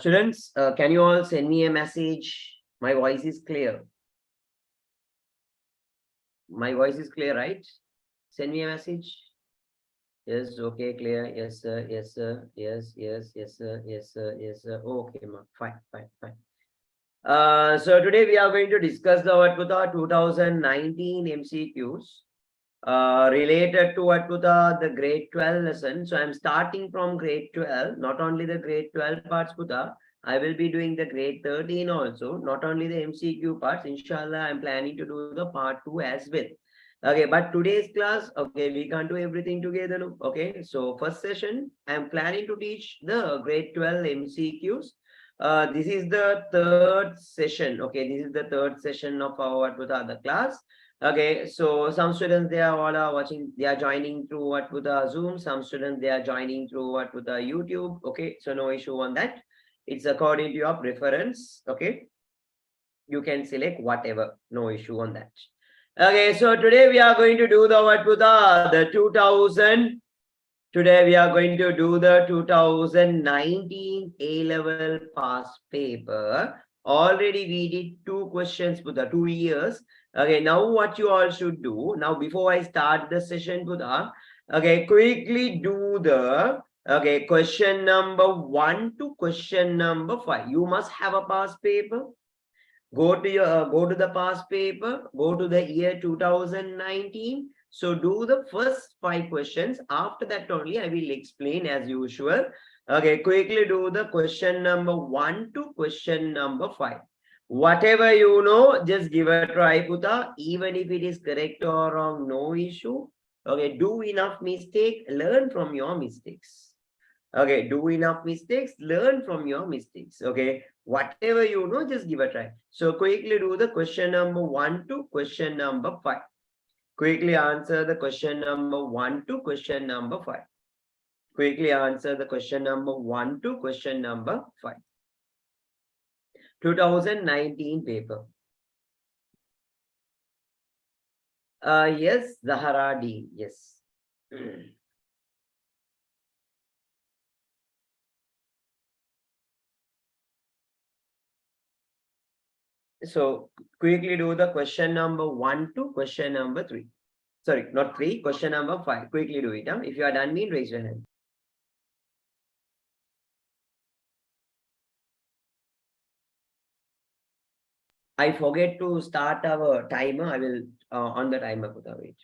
Students, can you all send me a message? My voice is clear. My voice is clear, right? Send me a message. Yes, okay, clear. Yes, sir. Yes, sir. Yes, yes, yes, sir. Yes, sir. Yes, sir. Okay, ma. Fine, fine, fine. So today we are going to discuss the what with our 2019 MCQs related to what with the grade 12 lesson. So I'm starting from grade 12, not only the grade 12 parts, Kuta. I will be doing the grade 13 also, not only the MCQ parts. Inshallah, I'm planning to do the part 2 as well. Okay, but today's class, okay, we can't do everything together. No? Okay, so first session, I'm planning to teach the grade 12 MCQs. This is the third session. Okay, this is the third session of our what with the class. Okay, so some students they are all are watching, they are joining through what with the Zoom. Some students they are joining through what with the YouTube. Okay, so no issue on that. It's according to your preference. Okay, you can select whatever, no issue on that. Okay, so today we are going to do the what with the 2000. Today we are going to do the 2019 A-level past paper. Already we did 2 questions for the 2 years. Okay, now what you all should do, now before I start the session, Buddha, okay, quickly do the, okay, question number 1 to question number 5. You must have a past paper. Go to your, go to the past paper, go to the year 2019. So do the first 5 questions. After that only I will explain as usual. Okay, quickly do the question number 1 to question number 5. Whatever you know, just give a try, Puta. Even if it is correct or wrong, no issue. Okay, do enough mistake, learn from your mistakes. Okay, do enough mistakes, learn from your mistakes. Okay, whatever you know, just give a try. So quickly do the question number 1 to question number 5. Quickly answer the question number 1 to question number 5. Quickly answer the question number 1 to question number 5. 2019 paper. Yes, Zahara D. Yes. So quickly do the question number 1 to question number 3. Sorry, not 3, question number 5. Quickly do it. Huh? If you are done, mean raise your hand. I forget to start our timer. I will on the timer put away.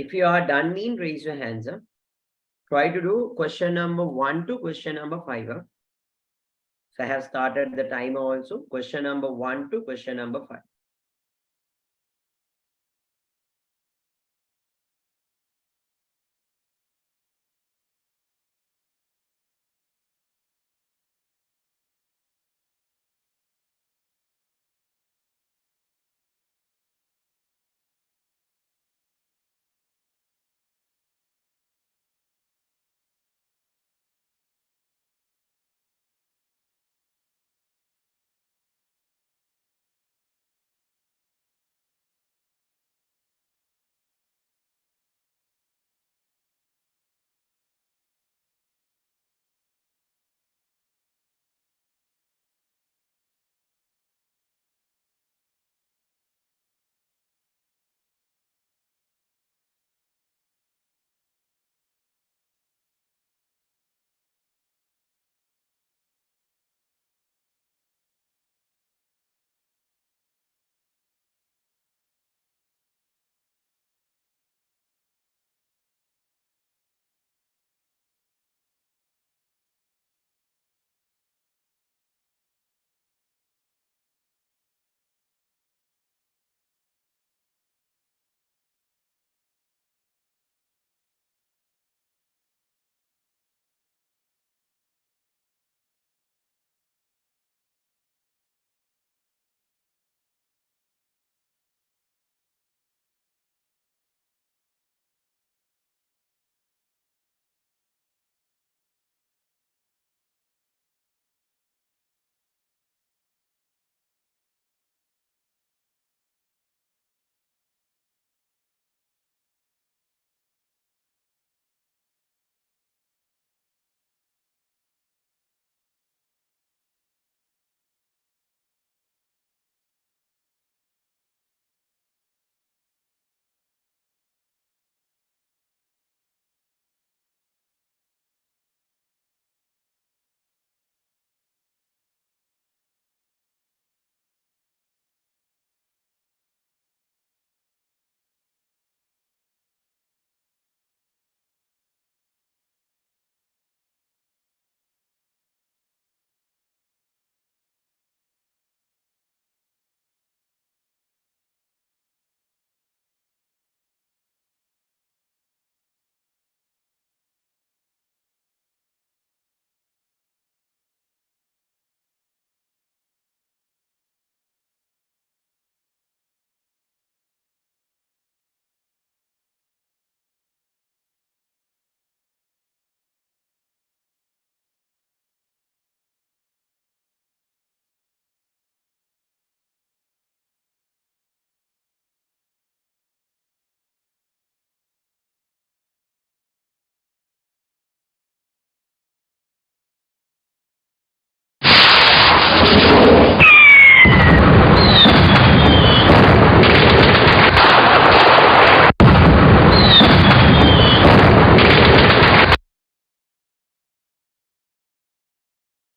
If you are done, mean raise your hands up. Try to do question number 1 to question number 5. So I have started the timer also. Question number 1 to question number 5.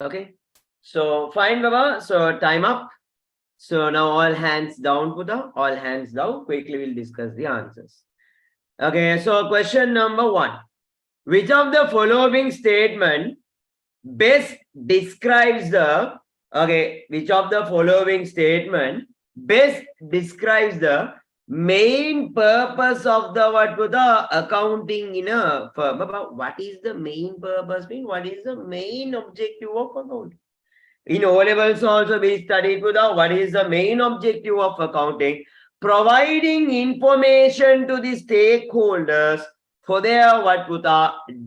Okay. So fine, Baba. So time up. So now all hands down, Puta. All hands down. Quickly we'll discuss the answers. Okay. So question number 1. Which of the following statement best describes the which of the following statement best describes the main purpose of the accounting in a firm? About what is the main purpose mean? What is the main objective of accounting? In O levels also we studied what is the main objective of accounting? Providing information to the stakeholders for their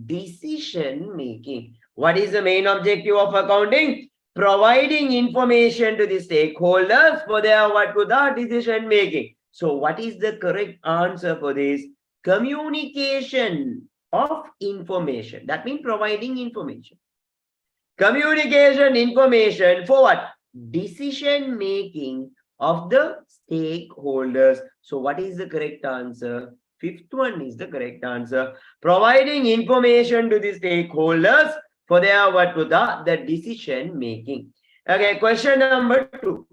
decision making. What is the main objective of accounting? Providing information to the stakeholders for their decision making. So what is the correct answer for this? Communication of information. That means providing information. Communication information for what? Decision making of the stakeholders. So what is the correct answer? Fifth one is the correct answer. Providing information to the stakeholders for their the decision making. Okay, question number 2.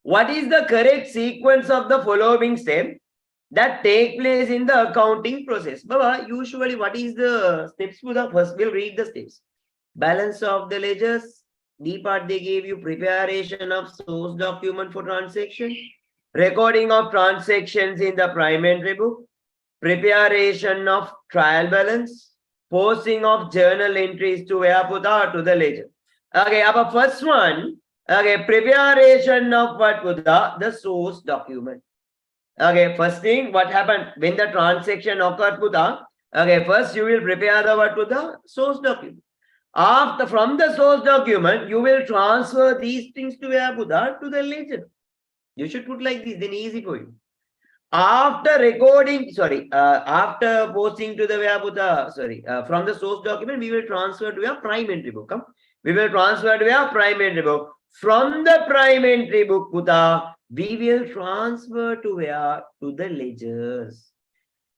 What is the correct sequence of the following step? that take place in the accounting process. Baba, usually what is the steps? First, we'll read the steps. Balance of the ledgers. D part they gave you preparation of source document for transaction, recording of transactions in the prime entry book, preparation of trial balance, posting of journal entries to where Puta to the ledger. Okay, our first one, okay, preparation of what Puta, the source document. Okay, first thing, what happened when the transaction occurred, Puta? Okay, first you will prepare the what Puta, source document. After from the source document, you will transfer these things to where Puta to the ledger. You should put like this, then easy for you. After recording, after posting to the Vayabuta, from the source document, we will transfer to a prime entry book. We will transfer to a prime entry book. From the prime entry book, Puta, we will transfer to where? To the ledgers.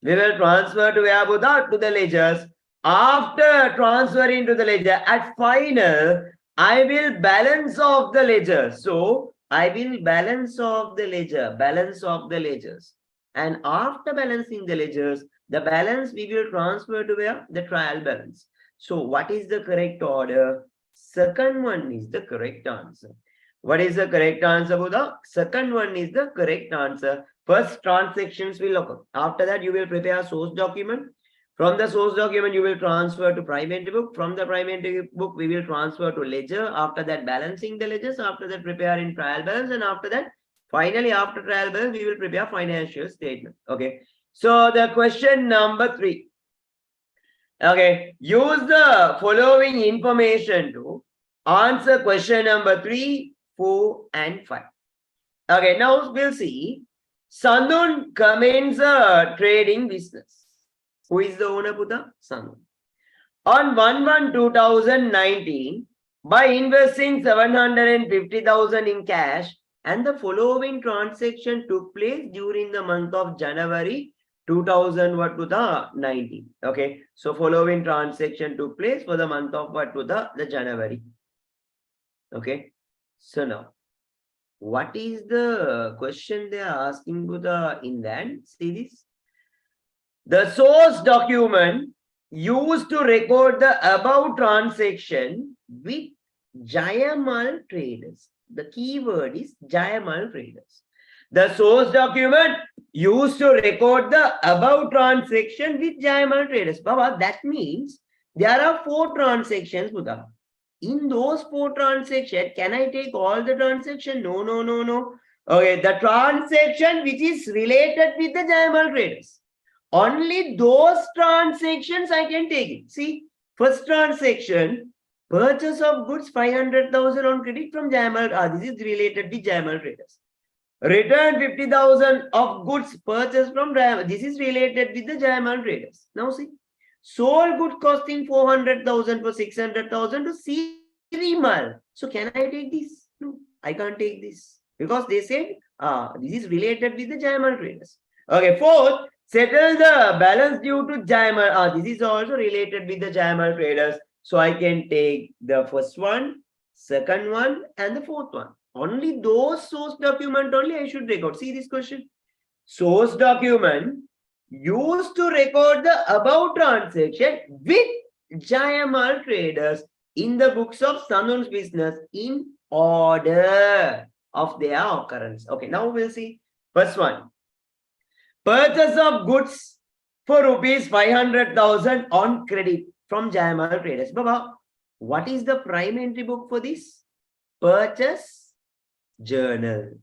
We will transfer to where, Puta? To the ledgers. After transferring to the ledger, at final, I will balance off the ledger. So, I will balance off the ledgers. And after balancing the ledgers, the balance we will transfer to where? The trial balance. So what is the correct order? Second one is the correct answer. What is the correct answer, Buddha? Second one is the correct answer. First transactions will occur. After that, you will prepare a source document. From the source document, you will transfer to prime entry book. From the prime entry book, we will transfer to ledger. After that, balancing the ledgers. After that, preparing trial balance. And after that, finally, after trial balance, we will prepare financial statement. Okay. So the question number 3. Okay. Use the following information to answer question number 3, 4, and 5. Okay. Now we'll see. Sandun commences a trading business. Who is the owner, Puta? Sandun. On 1/1/2019, by investing 750,000 in cash, and the following transaction took place during the month of January 2019. Okay, so following transaction took place for the month of the January. Okay, so now what is the question they are asking in that? See this. The source document used to record the above transaction with Jayamal traders. The keyword is Jayamal traders. The source document used to record the above transaction with Jayamal traders. Baba, that means there are 4 transactions, Buddha. In those 4 transactions, can I take all the transactions? No. Okay, the transaction which is related with the Jayamal traders. Only those transactions I can take it. See, first transaction, purchase of goods 500,000 on credit from Jayamal. This is related with Jayamal traders. Return 50,000 of goods purchased from Jayamal. This is related with the Jayamal traders. Now see, sold goods costing 400,000 for 600,000 to Sirimal. So can I take this? No, I can't take this because they said this is related with the Jayamal traders. Okay, fourth. Settle the balance due to Jayamal. This is also related with the Jayamal traders. So I can take the first one, second one, and the fourth one. Only those source document only I should record. See this question. Source document used to record the above transaction with Jayamal traders in the books of Sandun's business in order of their occurrence. Okay, now we'll see. First one. Purchase of goods for rupees 500,000 on credit from Jayamal traders. Baba, what is the prime entry book for this? Purchase journal.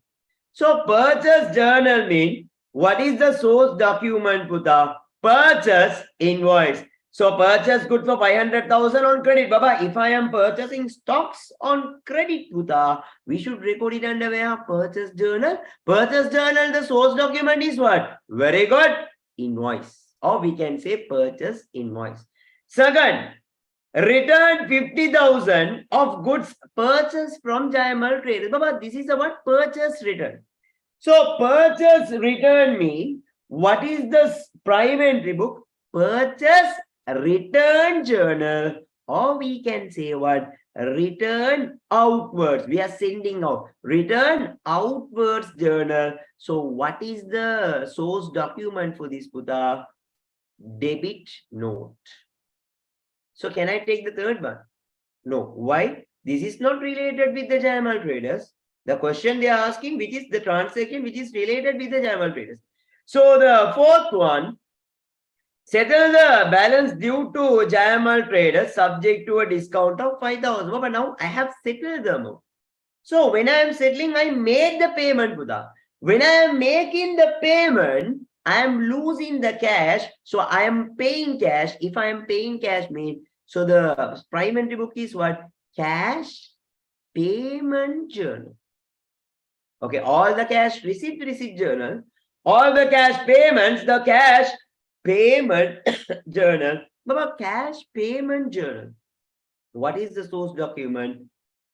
So purchase journal means what is the source document, Puta? Purchase invoice. So purchase good for 500,000 on credit. Baba, if I am purchasing stocks on credit, Puta, we should record it under where? Purchase journal. Purchase journal, the source document is what? Very good. Invoice. Or we can say purchase invoice. Second, return 50,000 of goods purchased from Jayamal traders. Baba, this is about purchase return. So purchase return means what is the prime entry book? Purchase return journal, or we can say what? Return outwards. We are sending out. Return outwards journal. So what is the source document for this, Buddha? Debit note. So can I take the third one? No. Why? This is not related with the JML traders. The question they are asking, which is the transaction which is related with the JML traders. So the fourth one, settle the balance due to JML traders subject to a discount of 5,000. But now I have settled the amount. So when I am settling, I make the payment, Buddha. When I am making the payment, I am losing the cash. So I am paying cash. If I am paying cash, means so the prime entry book is what? Cash payment journal. Okay, all the cash receipt journal, all the cash payments, the cash payment journal. But cash payment journal. What is the source document?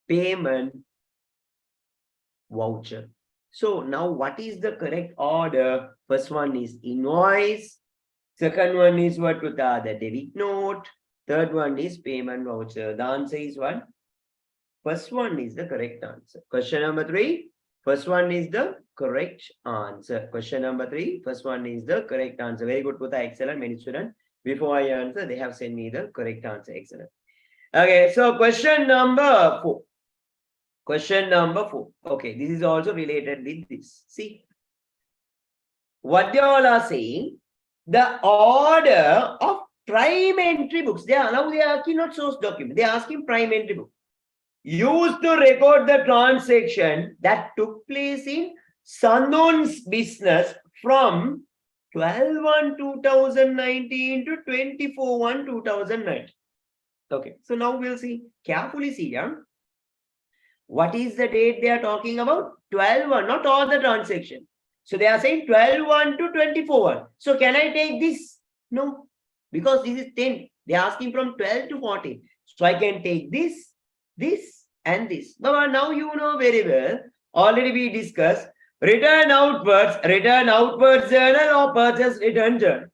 Payment voucher. So now what is the correct order? First one is invoice. Second one is what, Buddha? The debit note. Third one is payment voucher. The answer is what? First one is the correct answer. Question number 3. First one is the correct answer. Question number 3. First one is the correct answer. Very good, Buddha. Excellent. Many students, before I answer, they have sent me the correct answer. Excellent. Okay, so question number 4. Question number 4. Okay, this is also related with this. See, what they all are saying, the order of prime entry books. They are asking not source document. They are asking prime entry book. Used to record the transaction that took place in Sanon's business from 12/1/2019 to 24/1/2019. Okay, so now we'll see. Carefully see, yeah. What is the date they are talking about? 12/1, not all the transaction. So they are saying 12/1 to 24/1. So can I take this? No, because this is 10. They are asking from 12 to 14. So I can take this, this, and this. But now you know very well. Already we discussed return outwards journal or purchase return journal.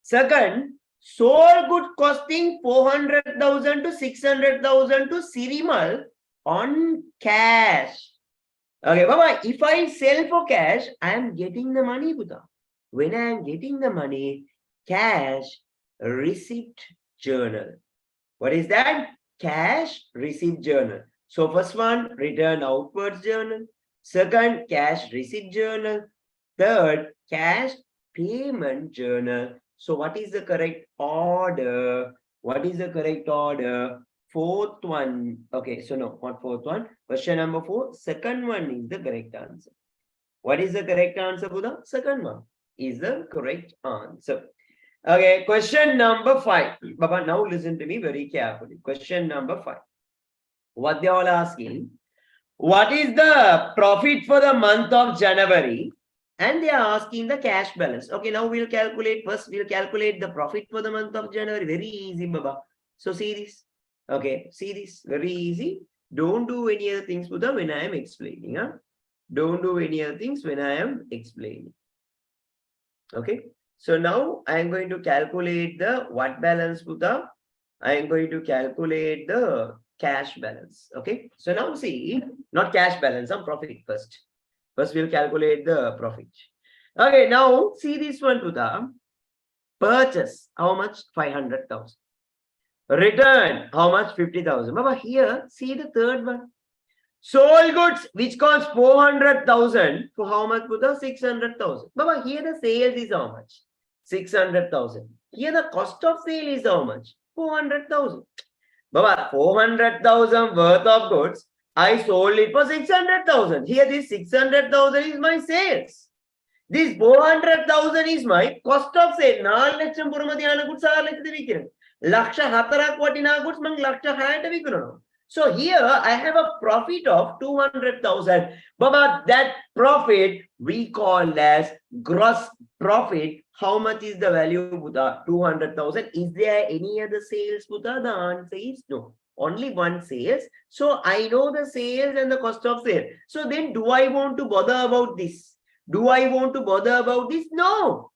Second, sold good costing 400,000 to 600,000 to Sirimal on cash. Okay, Baba, if I sell for cash, I am getting the money, Buddha. When I am getting the money, cash receipt journal. What is that? Cash receipt journal. So first one, return outwards journal. Second, cash receipt journal. Third, cash payment journal. So what is the correct order? What is the correct order? Fourth one. Okay, so no, not fourth one. Question number 4. Second one is the correct answer. What is the correct answer, Buddha? Second one is the correct answer. Okay, question number 5. Baba, now listen to me very carefully. Question number 5. What they all asking? What is the profit for the month of January? And they are asking the cash balance. Okay, now we'll calculate. First, we'll calculate the profit for the month of January. Very easy, Baba. So see this. Okay, see this. Very easy. Don't do any other things, Buddha, when I am explaining. Huh? Don't do any other things when I am explaining. Okay. So now I am going to calculate the what balance, Buddha? I am going to calculate the cash balance. Okay. So now see, not cash balance, profit first. First we'll calculate the profit. Okay. Now see this one, Buddha. Purchase, how much? 500,000. Return, how much? 50,000. Baba, here, see the third one. Sold goods, which cost 400,000. For how much, Buddha? 600,000. Baba, here the sales is how much? 600,000. Here the cost of sale is how much? 400,000. Baba, 400,000 worth of goods. I sold it for 600,000. Here this 600,000 is my sales. This 400,000 is my cost of sale. 4 ලක්ෂම් පුරමතියාන goods 4 ලක්ෂද විකිරන. ලක්ෂ 4ක් වටිනා goods මං ලක්ෂ 6ට විකුණනවා. So here I have a profit of 200,000. Baba, that profit we call as gross profit. How much is the value, Buddha? 200,000. Is there any other sales, Buddha? The answer is no. Only one sales. So I know the sales and the cost of sale. So then do I want to bother about this? Do I want to bother about this? No.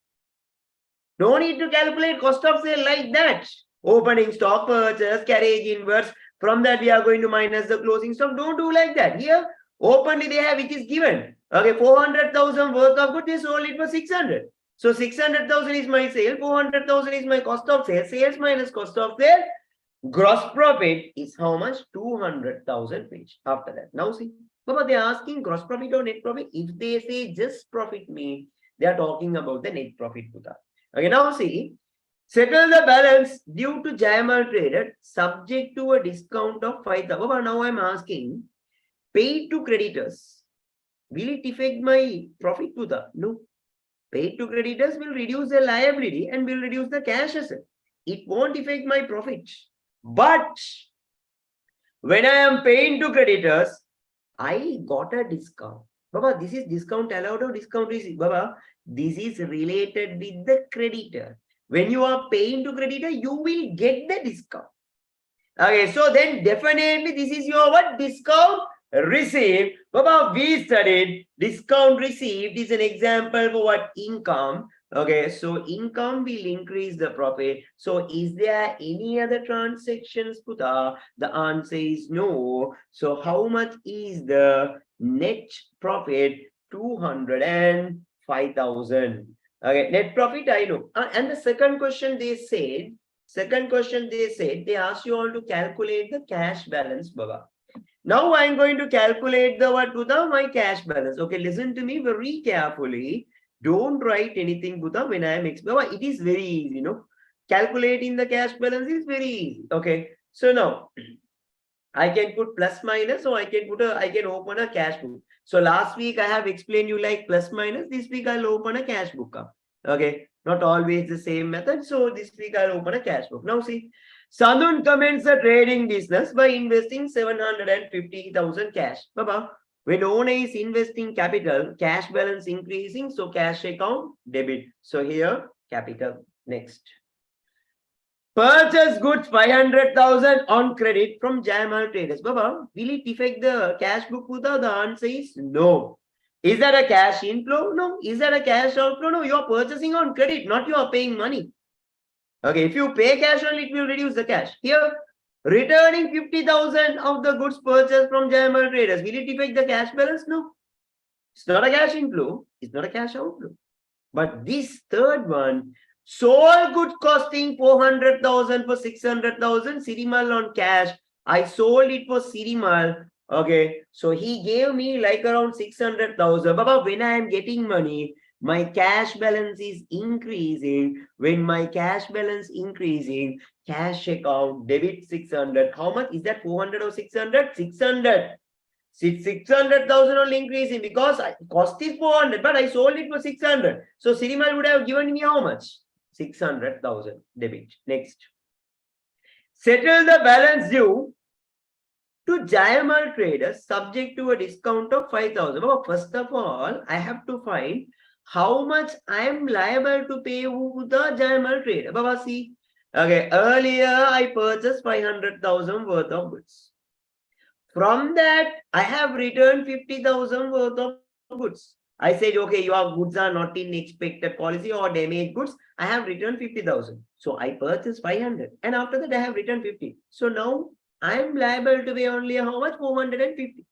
No need to calculate cost of sale like that. Opening stock purchase, carriage inwards, From that, we are going to minus the closing stock. Don't do like that. Here, openly they have, which is given. Okay, 400,000 worth of goods, they sold it for 600. So 600,000 is my sale, 400,000 is my cost of sale. Sales minus cost of sale. Gross profit is how much? 200,000 page. After that, now see, Baba, they are asking gross profit or net profit. If they say just profit mean, they are talking about the net profit. Okay, now see, settle the balance due to Jayamal traded subject to a discount of 5,000. Baba, now I am asking, paid to creditors, will it affect my profit? No. Paid to creditors will reduce the liability and will reduce the cash asset. It won't affect my profit. But when I am paying to creditors, I got a discount. Baba, this is discount allowed or discount received? Baba, this is related with the creditor. When you are paying to creditor, you will get the discount. Okay, so then definitely this is your what? Discount received. Baba, we studied discount received is an example for what? Income. Okay, so income will increase the profit. So is there any other transactions, Puta? The answer is no. So how much is the net profit? 205,000. Okay, net profit I know. And the second question they said, they asked you all to calculate the cash balance, Baba. Now I am going to calculate the what, Buddha, my cash balance. Okay, listen to me very carefully. Don't write anything, Buddha, when I am explaining. It is very easy, Calculating the cash balance is very easy. Okay, so now I can put plus minus, so I can open a cash book. So last week I have explained you like plus minus. This week I'll open a cash book. Okay, not always the same method. So this week I'll open a cash book. Now see, Sandun commences a trading business by investing 750,000 cash. Baba, when owner is investing capital, cash balance increasing, so cash account debit. So here capital. Next. Purchase goods 500,000 on credit from Jayamal traders. Baba, will it affect the cash book, Buddha? The answer is no. Is that a cash inflow? No. Is that a cash outflow? No. You are purchasing on credit, not you are paying money. Okay, if you pay cash only, it will reduce the cash. Here, returning 50,000 of the goods purchased from Jayamal traders. Will it affect the cash balance? No. It's not a cash inflow. It's not a cash outflow. But this third one, sold goods costing 400,000 for 600,000, Sirimal on cash. I sold it for Sirimal. Okay, so he gave me like around 600,000. Baba, when I am getting money, my cash balance is increasing. When my cash balance increasing, cash account debit 600. How much is that? 400 or 600? 600. 600,000 only increasing because cost is 400, but I sold it for 600. So Sirimal would have given me how much? 600,000 debit. Next. Settle the balance due to Jayamal traders subject to a discount of 5,000. Well, first of all, I have to find how much I am liable to pay to the Jayamal trader. Baba, see. Okay, earlier I purchased 500,000 worth of goods. From that, I have returned 50,000 worth of goods. I said, okay, your goods are not in expected quality or damaged goods. I have returned 50,000. So I purchased 500. And after that, I have returned 50. So now I am liable to pay only how much? 450.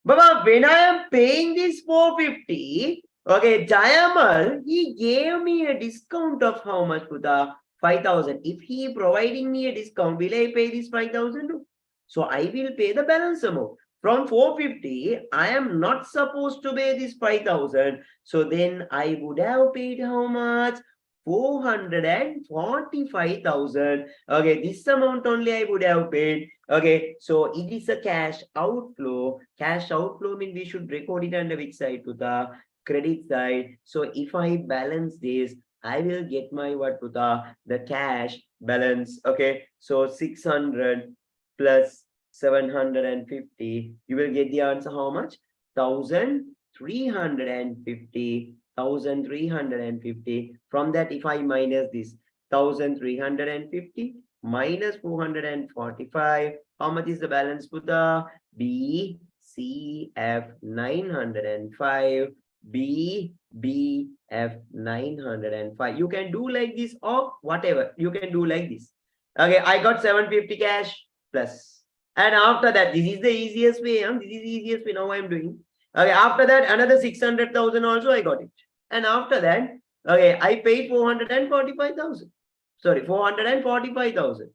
But when I am paying this 450, okay, Jayamal, he gave me a discount of how much, Puta? 5,000. If he providing me a discount, will I pay this 5,000? So I will pay the balance amount. From 450, I am not supposed to pay this 5,000. So then I would have paid how much? 445,000. Okay, this amount only I would have paid. Okay, so it is a cash outflow. Cash outflow means we should record it under which side? To the credit side. So if I balance this, I will get my what, to the cash balance. Okay, so 600 plus 750, you will get the answer how much? 1,350. 1,350. From that, if I minus this 1,350 minus 445, how much is the balance? Puta BCF 905. BF 905. You can do like this or whatever. You can do like this. Okay, I got 750 cash plus And after that, this is the easiest way. This is the easiest way now I'm doing. Okay, after that, another 600,000 also I got it. And after that, okay, I paid 445,000. Sorry, 445,000.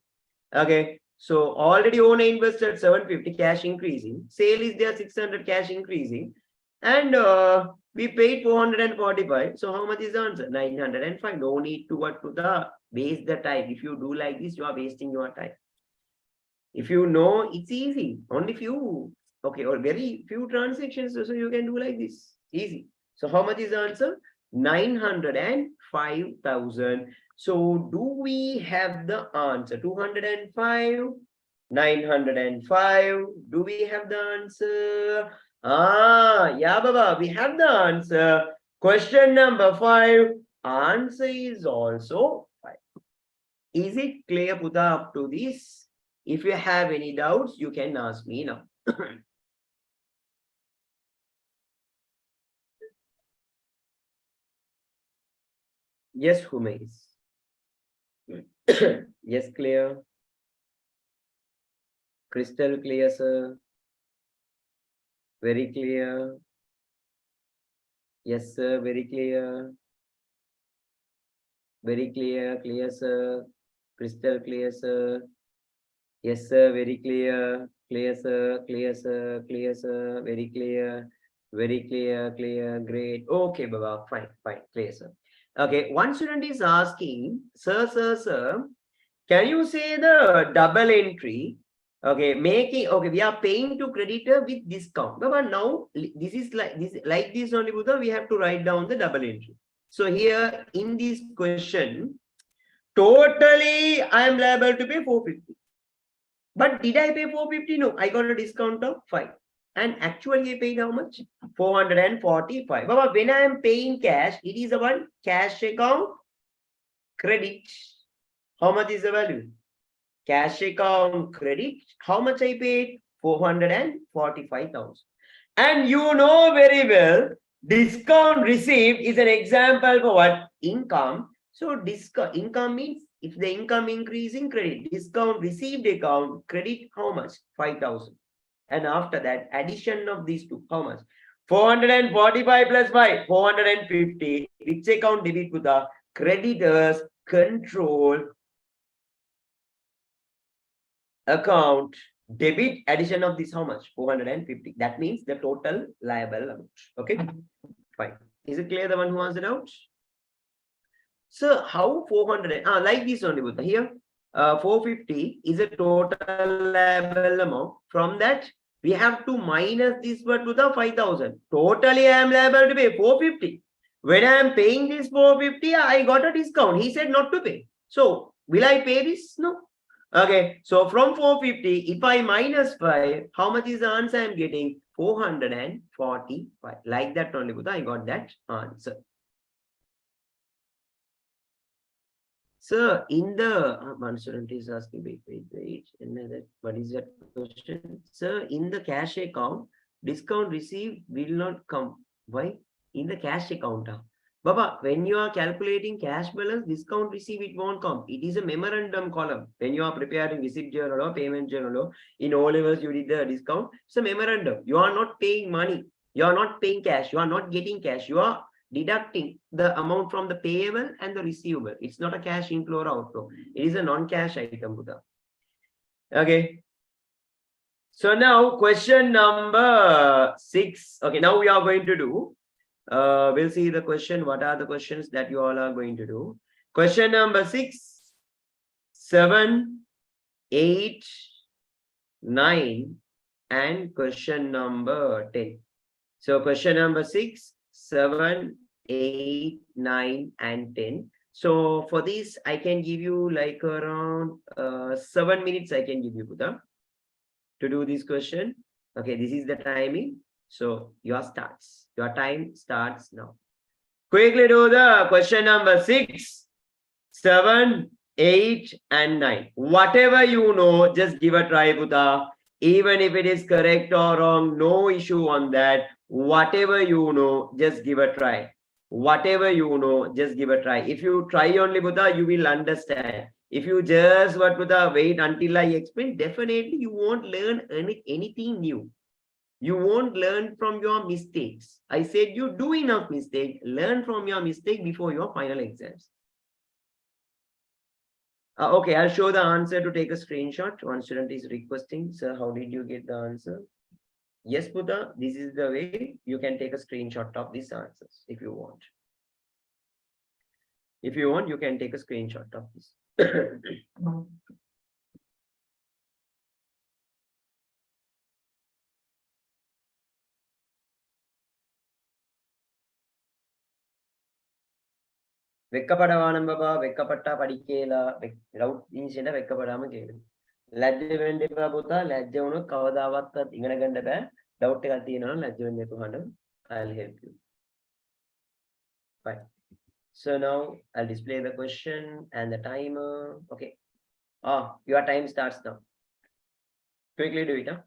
Okay, so already owner invested 750, cash increasing. Sale is there 600, cash increasing. And we paid 445. So how much is the answer? 905. No need to what to the waste the time. If you do like this, you are wasting your time. If you know, it's easy. Only few, okay, or very few transactions, so you can do like this. Easy. So how much is the answer? 905,000. So do we have the answer? 205, 905. Do we have the answer? Yeah, Baba, we have the answer. Question number 5. Answer is also 5. Is it clear, Puta, up to this? If you have any doubts, you can ask me now. Yes, Humais. Yes, clear. Crystal clear, sir. Very clear. Yes, sir. Very clear. Very clear. Clear, sir. Crystal clear, sir. Yes, sir. Very clear. Clear, sir. Clear, sir. Clear, sir. Very clear. Very clear. Clear. Great. Okay, Baba. Fine. Fine. Clear, sir. Okay. One student is asking, sir, can you say the double entry? Okay, we are paying to creditor with discount. But now this is like this only, Buddha, we have to write down the double entry. So here in this question, totally I am liable to pay 450. But did I pay 450? No, I got a discount of 5. And actually I paid how much? 445. But when I am paying cash, it is about cash account credit. How much is the value? Cash account credit. How much I paid? 445,000. And you know very well, discount received is an example for what? Income. So income means if the income increasing, credit. Discount received account, credit how much? 5,000. And after that, addition of these two, how much? 445 plus 5, 450. Which account debit to the creditors control account debit, addition of this how much? 450. That means the total liable amount. Okay, fine. Is it clear, the one who answered out? So how 400? Like this only, Buddha. Here 450 is a total liable amount. From that we have to minus this one to the 5,000. Totally I am liable to pay 450. When I am paying this 450, I got a discount. He said not to pay. So will I pay this? No. Okay, so from 450, if I minus 5, how much is the answer I am getting? 445. Like that only, Buddha, I got that answer. So in the one student is asking, wait. What is that question? Sir, in the cash account, discount received will not come. Why? In the cash account. Baba, when you are calculating cash balance, discount receive, it won't come. It is a memorandum column. When you are preparing receipt journal or payment journal, or in O levels you did the discount. It's a memorandum. You are not paying money. You are not paying cash. You are not getting cash. You are deducting the amount from the payable and the receivable. It's not a cash inflow or outflow. It is a non-cash item, Buddha. Okay. So now question number 6. Okay, now we are going to do. We'll see the question. What are the questions that you all are going to do? Question number 6, 7, 8, 9, and question number 10. So question number 6, 7, 8, 9, and 10. So for this, I can give you like around 7 minutes. I can give you, Buddha, to do this question. Okay, this is the timing. So your time starts now. Quickly do the question number 6, 7, 8, and 9. Whatever you know, just give a try, Buddha. Even if it is correct or wrong, no issue on that. Whatever you know, just give a try. Whatever you know, just give a try. If you try only, Buddha, you will understand. If you just what with the wait until I explain, definitely you won't learn anything new. You won't learn from your mistakes. I said you do enough mistake, learn from your mistake before your final exams. Okay, I'll show the answer to take a screenshot. One student is requesting, sir, how did you get the answer? Yes, Buddha, this is the way you can take a screenshot of these answers if you want. If you want, you can take a screenshot of this. வெக்கப்படவானம் பாபா வெக்கப்பட்டா படிக்கேலா doubt ඉන්ෂෙන්ට වෙක්කපඩාම කියලා. ලැජ්ජ වෙන්න එපා පුතා. ලැජ්ජ වුණොත් කවදාවත් ඉගෙන ගන්න බෑ. ඩවුට් එකක් තියෙනවා නම් ලැජ්ජ වෙන්න එපා හඬ. I'll help you. Fine. So now I'll display the question and the timer. Okay. Your time starts now. Quickly do it, huh?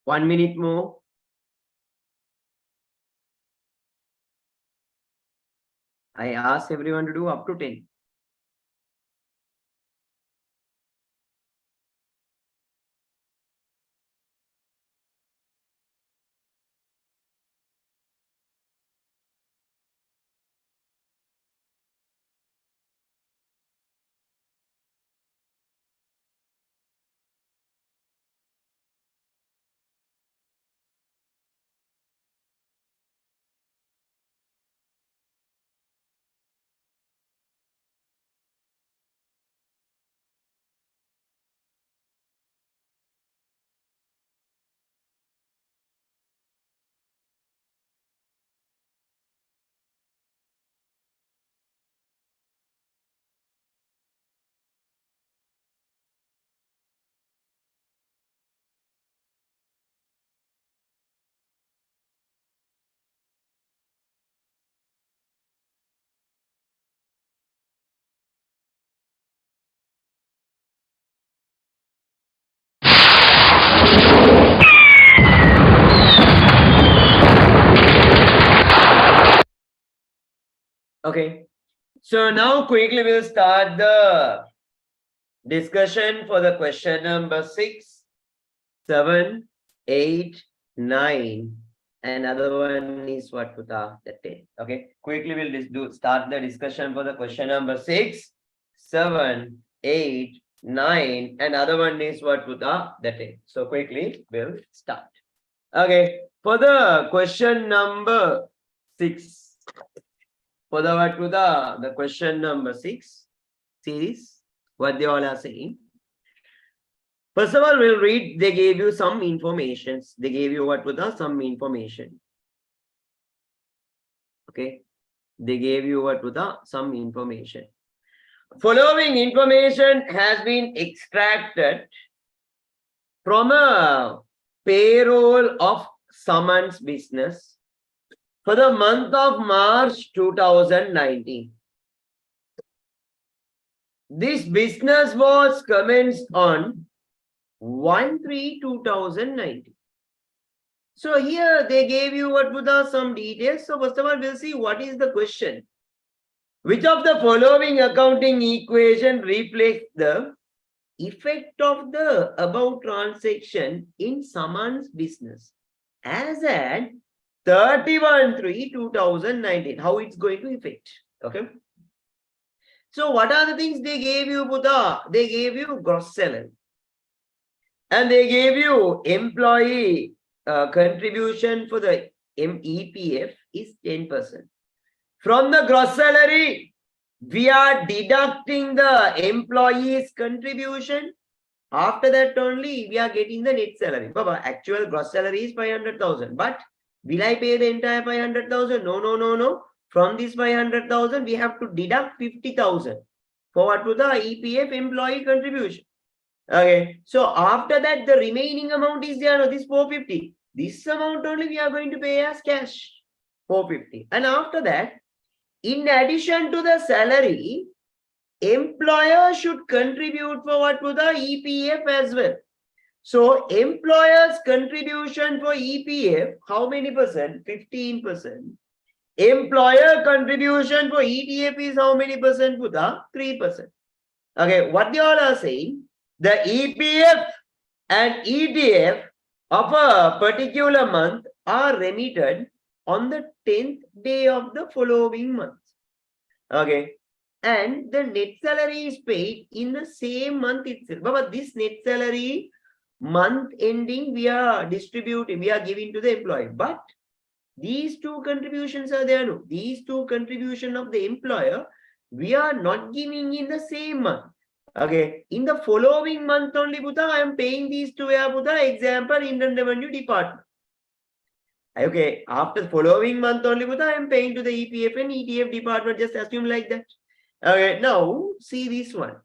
1 minute more. I asked everyone to do up to 10. Okay. So now quickly we'll start the discussion for the question number 6, 7, 8, 9. Another one is what, Puta? The 10. Okay. Quickly we'll start the discussion for the question number 6, 7, 8, 9. Another one is what, Puta? The 10. So quickly we'll start. Okay. For the question number 6. For the question number 6 series, what they all are saying. First of all, we'll read. They gave you some information. They gave you what with some information. Okay. They gave you what with some information. Following information has been extracted from a payroll of Summons business for the month of March 2019. This business was commenced on 1/3/2019. So here they gave you what would some details. So first of all, we'll see what is the question. Which of the following accounting equation reflects the effect of the above transaction in Summons business as at 31/3/2019? How it's going to affect? Okay. So what are the things they gave you, Buddha? They gave you gross salary. And they gave you employee contribution for the EPF is 10%. From the gross salary, we are deducting the employee's contribution. After that only, we are getting the net salary. Baba, actual gross salary is 500,000. But will I pay the entire 500,000? No, no, no, no. From this 500,000, we have to deduct 50,000 for what to the EPF employee contribution. Okay, so after that, the remaining amount is there, no, this 450. This amount only we are going to pay as cash, 450. And after that, in addition to the salary, employer should contribute for what to the EPF as well. So employer's contribution for EPF, how many percent? 15%. Employer contribution for ETF is how many percent? Puta? 3%. Okay, what they all are saying, the EPF and ETF of a particular month are remitted on the 10th day of the following month. Okay, and the net salary is paid in the same month itself. But this net salary month ending, we are distributing, we are giving to the employee. But these two contributions are there. No, these two contributions of the employer, we are not giving in the same month. Okay, in the following month only, Buddha, I am paying these two, Buddha, example, Indian Revenue Department. Okay, after following month only, Buddha, I am paying to the EPF and ETF department, just assume like that. Okay, now see this one.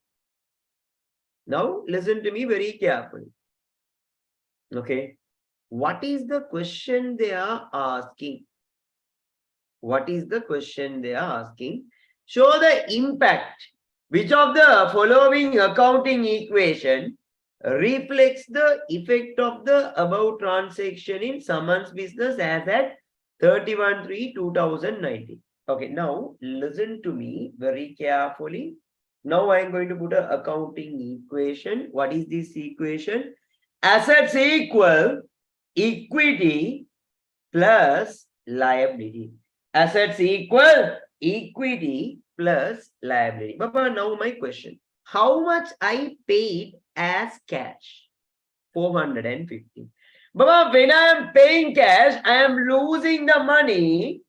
Now listen to me very carefully. Okay, what is the question they are asking? What is the question they are asking? Show the impact. Which of the following accounting equation reflects the effect of the above transaction in someone's business as at 31/3/2019. Okay, now listen to me very carefully. Now I am going to put an accounting equation. What is this equation? Assets equal equity plus liability. Assets equal equity plus liability. Baba, now my question. How much I paid as cash? 450. Baba, when I am paying cash, I am losing the money.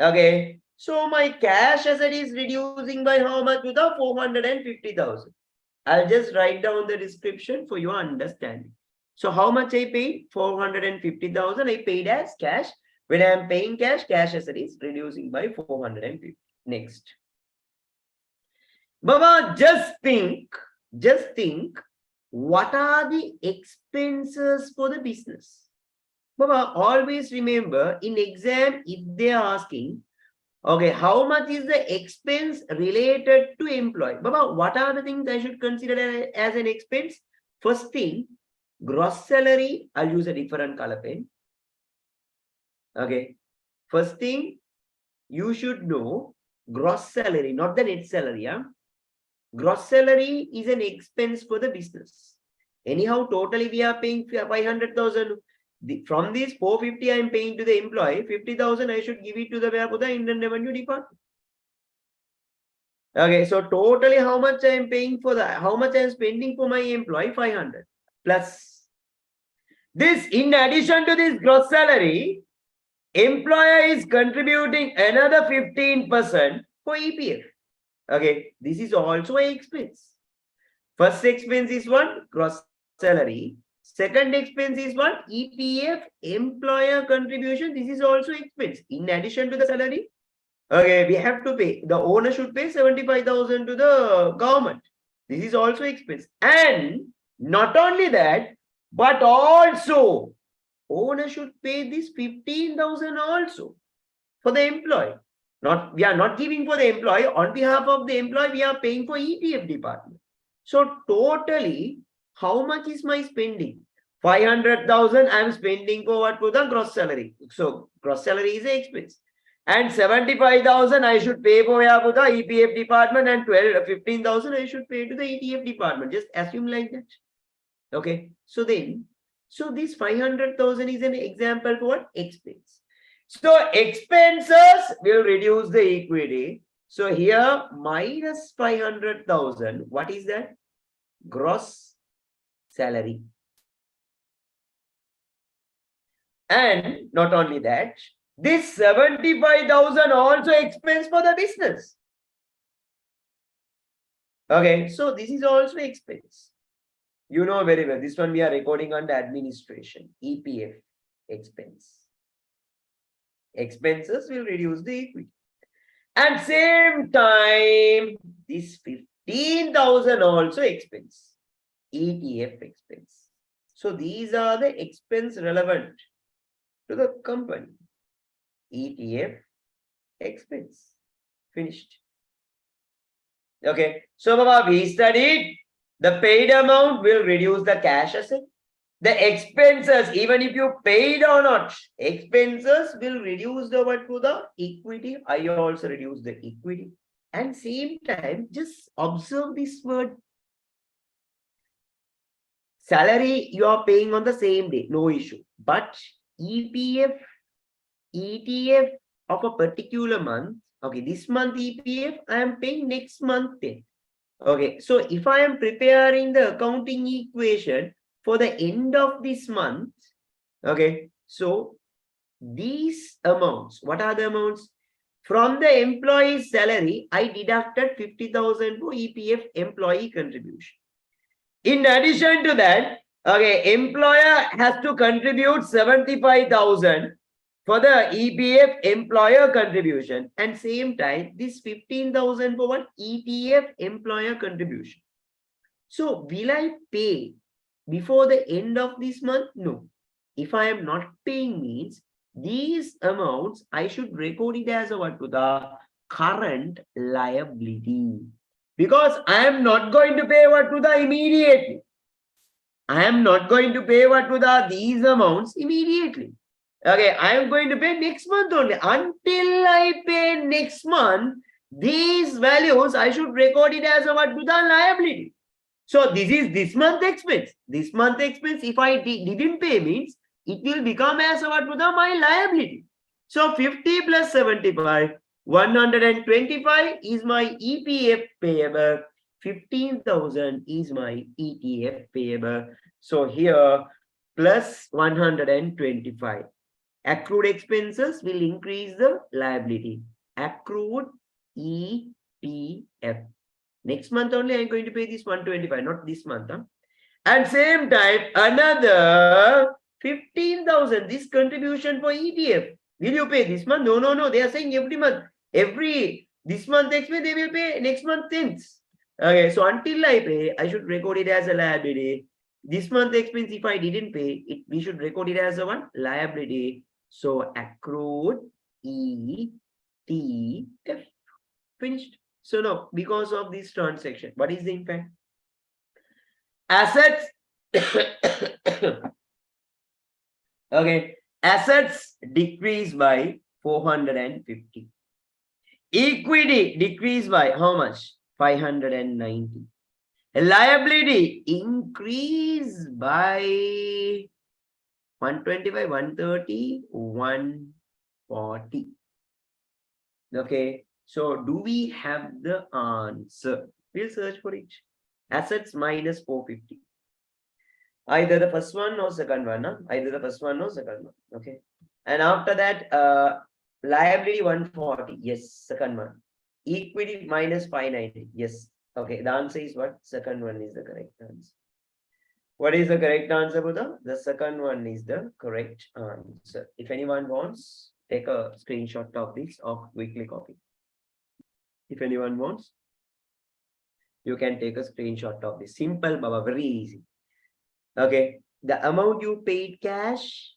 Okay. So my cash asset is reducing by how much? To the 450,000. I'll just write down the description for your understanding. So how much I paid? 450,000 I paid as cash. When I am paying cash, cash asset is reducing by 450. Next. Baba, just think, what are the expenses for the business? Baba, always remember in exam, if they are asking, okay, how much is the expense related to employee? Baba, what are the things I should consider as an expense? First thing, gross salary. I'll use a different color pen. Okay. First thing, you should know gross salary, not the net salary. Yeah? Gross salary is an expense for the business. Anyhow, totally we are paying 500,000. From these 450 I am paying to the employee, 50,000 I should give it to the Indian Revenue Department. Okay, so totally how much I am paying for that? How much I am spending for my employee? 500 plus. This, in addition to this gross salary, employer is contributing another 15% for EPF. Okay, this is also an expense. First expense is one, gross salary. Second expense is what? EPF, employer contribution. This is also expense. In addition to the salary, okay, we have to pay. The owner should pay 75,000 to the government. This is also expense. And not only that, but also owner should pay this 15,000 also for the employee. We are not giving for the employee. On behalf of the employee, we are paying for EPF department. So totally, how much is my spending? 500,000 I am spending for what? For the gross salary. So gross salary is an expense. And 75,000 I should pay for the EPF department, and 15,000 I should pay to the ETF department. Just assume like that. Okay. So then, so this 500,000 is an example for what? Expense. So expenses will reduce the equity. So here minus 500,000. What is that? Gross salary. And not only that, this 75,000 also expense for the business. Okay, so this is also expense. You know very well. This one we are recording under administration, EPF expense. Expenses will reduce the equity. At same time, this 15,000 also expense, ETF expense. So these are the expense relevant to the company. ETF expense. Finished. Okay. So Baba, we studied the paid amount will reduce the cash asset. The expenses, even if you paid or not, expenses will reduce the what to the equity. I also reduce the equity. And same time, just observe this word. Salary you are paying on the same day, no issue. But EPF, ETF of a particular month, okay, this month EPF, I am paying next month then. Okay, so if I am preparing the accounting equation for the end of this month, okay, so these amounts, what are the amounts? From the employee's salary, I deducted 50,000 for EPF employee contribution. In addition to that, okay, employer has to contribute 75,000 for the EPF employer contribution, and same time this 15,000 for what? ETF employer contribution. So will I pay before the end of this month? No. If I am not paying means these amounts I should record it as a what? To the current liability, because I am not going to pay what? To the immediately. I am not going to pay what to these amounts immediately. Okay, I am going to pay next month only. Until I pay next month, these values I should record it as a what to the liability. So this is this month expense. This month expense, if I didn't pay means it will become as a what to the my liability. So 50 plus 75, 125 is my EPF payable. 15,000 is my ETF payable. So here plus 125. Accrued expenses will increase the liability. Accrued ETF. Next month only I'm going to pay this 125, not this month. Huh? And same time, another 15,000. This contribution for ETF. Will you pay this month? No. They are saying every month. This month expense, they will pay next month things. Okay, so until I pay, I should record it as a liability. This month expense, if I didn't pay, we should record it as a one liability. So accrued ETF. Finished. So now, because of this transaction, what is the impact? Assets. Okay, assets decrease by 450. Equity decrease by how much? 590. Liability increase by 125, 130, 140. Okay, so do we have the answer? We'll search for it. Assets minus 450. Either the first one or second one. Huh? Either the first one or second one. Okay. And after that, liability 140. Yes, second one. Equity minus 590. Yes. Okay. The answer is what? Second one is the correct answer. What is the correct answer, Buddha? The second one is the correct answer. If anyone wants, take a screenshot of this or quickly copy. If anyone wants, you can take a screenshot of this. Simple, Baba, very easy. Okay, the amount you paid cash,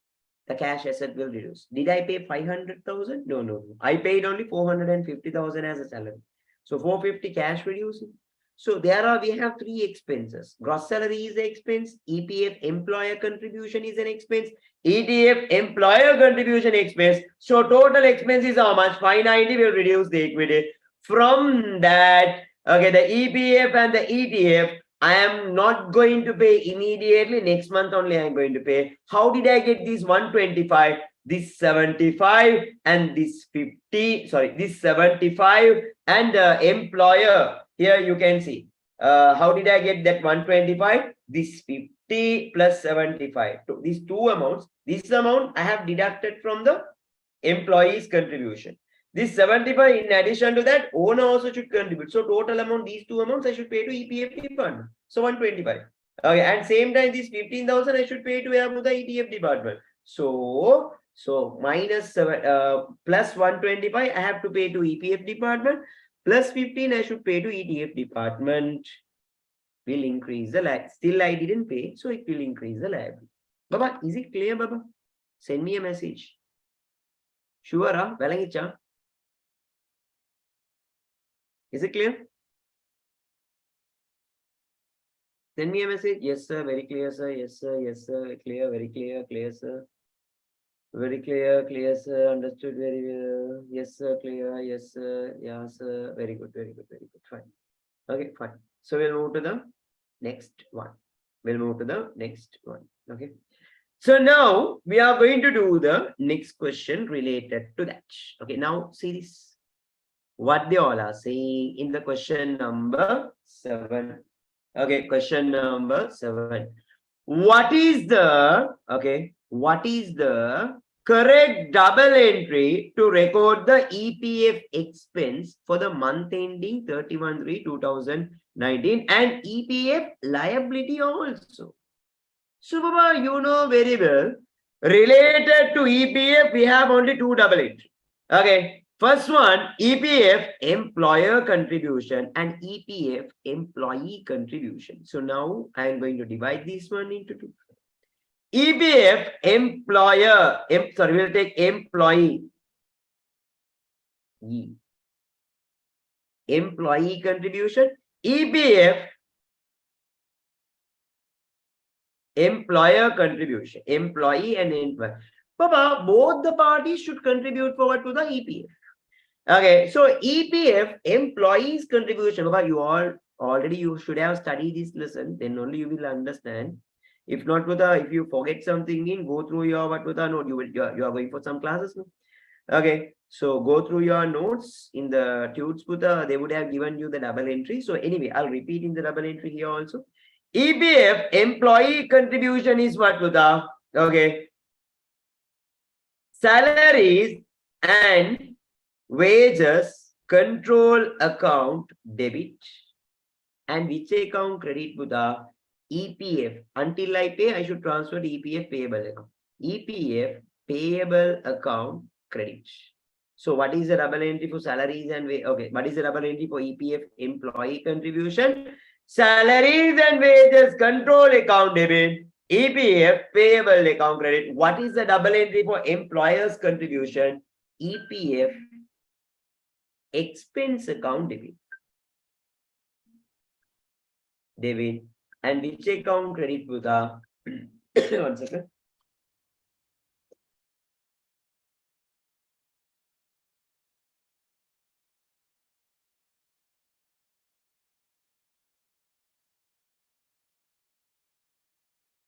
the cash asset will reduce. Did I pay 500,000? No. I paid only 450,000 as a salary. So 450 cash reducing. So we have three expenses. Gross salary is the expense. EPF employer contribution is an expense. ETF employer contribution expense. So total expense is how much? 590 will reduce the equity. From that, okay, the EPF and the ETF, I am not going to pay immediately. Next month only I am going to pay. How did I get this 125, this 75, and this 50? Sorry, this 75 and employer. Here you can see. How did I get that 125? This 50 plus 75. These two amounts. This amount I have deducted from the employee's contribution. This 75, in addition to that, owner also should contribute. So total amount, these two amounts I should pay to EPF department. So 125. Okay, and same time this 15,000 I should pay to the ETF department. So minus plus 125 I have to pay to EPF department. Plus 15 I should pay to ETF department. Will increase the liability. Still I didn't pay, so it will increase the liability. Baba, is it clear, Baba? Send me a message. Sure, huh? Valangicha? Is it clear? Send me a message. Yes, sir. Very clear, sir. Yes, sir. Yes, sir. Clear. Very clear. Clear, sir. Very clear. Clear, sir. Understood very well. Yes, sir. Clear. Yes, sir. Yeah, sir. Very good. Very good. Very good. Fine. Okay, fine. So we'll move to the next one. We'll move to the next one. Okay. So now we are going to do the next question related to that. Okay. Now see this. What they all are saying in the question number 7. Okay, question number 7. What is the correct double entry to record the EPF expense for the month ending 31/3/2019 and EPF liability also? So, Baba, you know very well, related to EPF, we have only two double entry. Okay. First one, EPF employer contribution and EPF employee contribution. So now I am going to divide this one into two. EPF employer, we'll take employee. Employee contribution. EPF Employer contribution. Employee and employer. Papa, both the parties should contribute forward to the EPF. Okay, so EPF, employees contribution. Papa, you all already you should have studied this lesson, then only you will understand. If not, if you forget something in, go through your note. You are going for some classes. No? Okay, so go through your notes in the tudes. They would have given you the double entry. So anyway, I'll repeat in the double entry here also. EPF employee contribution is what Puta? Okay, salaries and wages control account debit and which account credit Buddha EPF. Until I pay, I should transfer to EPF payable account. EPF payable account credit. So what is the double entry for salaries and okay, what is the double entry for EPF employee contribution? Salaries and wages control account debit. EPF payable account credit. What is the double entry for employers contribution? EPF expense account debit. Debit. And which account credit Buddha? 1 second.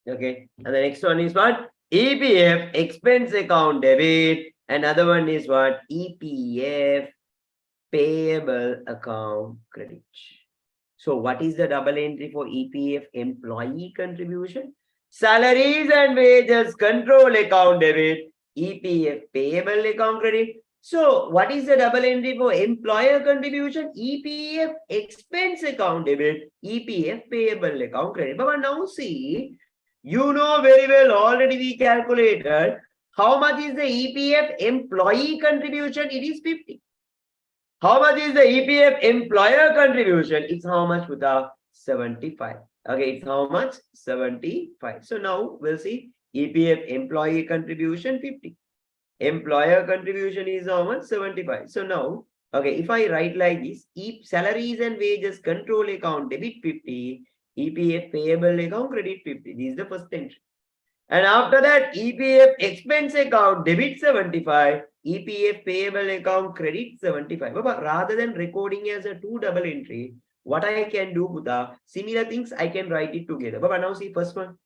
Okay. And the next one is what? EPF expense account debit. Another one is what? EPF payable account credit. So what is the double entry for EPF employee contribution? Salaries and wages control account debit. EPF payable account credit. So what is the double entry for employer contribution? EPF expense account debit. EPF payable account credit. But now see, you know very well already we calculated how much is the EPF employee contribution? It is 50. How much is the EPF employer contribution? It's how much with the 75. Okay, it's how much? 75. So now we'll see EPF employee contribution 50. Employer contribution is how much? 75. So now, okay, if I write like this, salaries and wages control account debit 50, EPF payable account credit 50. This is the first entry. And after that, EPF expense account debit 75, EPF payable account credit 75. But rather than recording as a 2 double entry, what I can do, Buddha, similar things I can write it together. But now see first one.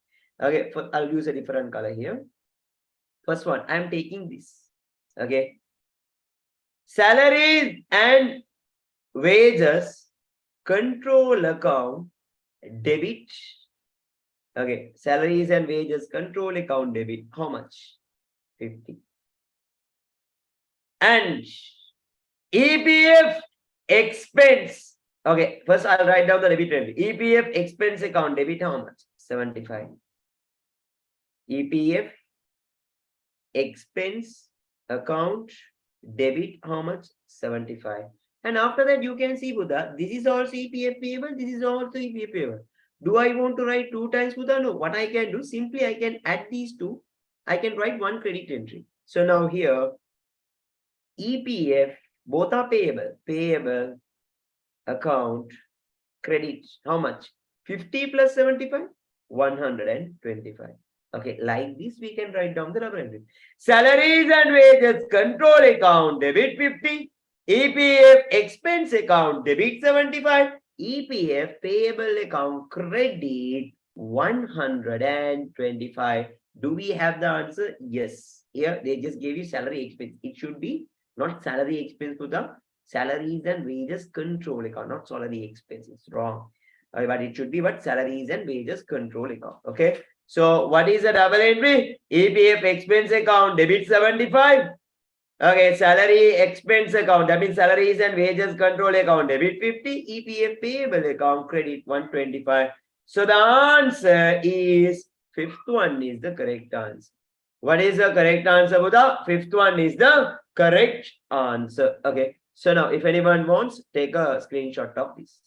Okay, I'll use a different color here. First one, I'm taking this. Okay. Salaries and wages control account debit. Okay, salaries and wages control account debit. How much? 50. And EPF expense. Okay, first I'll write down the debit entry. EPF expense account debit. How much? 75. EPF expense account debit. How much? 75. And after that, you can see, Buddha, this is also EPF payable. This is also EPF payable. Do I want to write 2 times, Buddha? No. What I can do, simply I can add these two. I can write one credit entry. So now here, EPF, both are payable. Payable account credit. How much? 50 plus 75? 125. Okay, like this, we can write down the double entry. Salaries and wages control account debit 50. EPF expense account debit 75. EPF payable account credit 125. Do we have the answer? Yes. Here they just gave you salary expense. It should be not salary expense to the salaries and wages control account, not salary expense. It's wrong. But it should be what salaries and wages control account. Okay. So what is the double entry? EPF expense account debit 75. Okay, salary expense account, that means salaries and wages control account debit 50, EPF payable account credit 125. So the answer is fifth one is the correct answer. What is the correct answer, Buddha? Fifth one is the correct answer. Okay, so now if anyone wants, take a screenshot of this.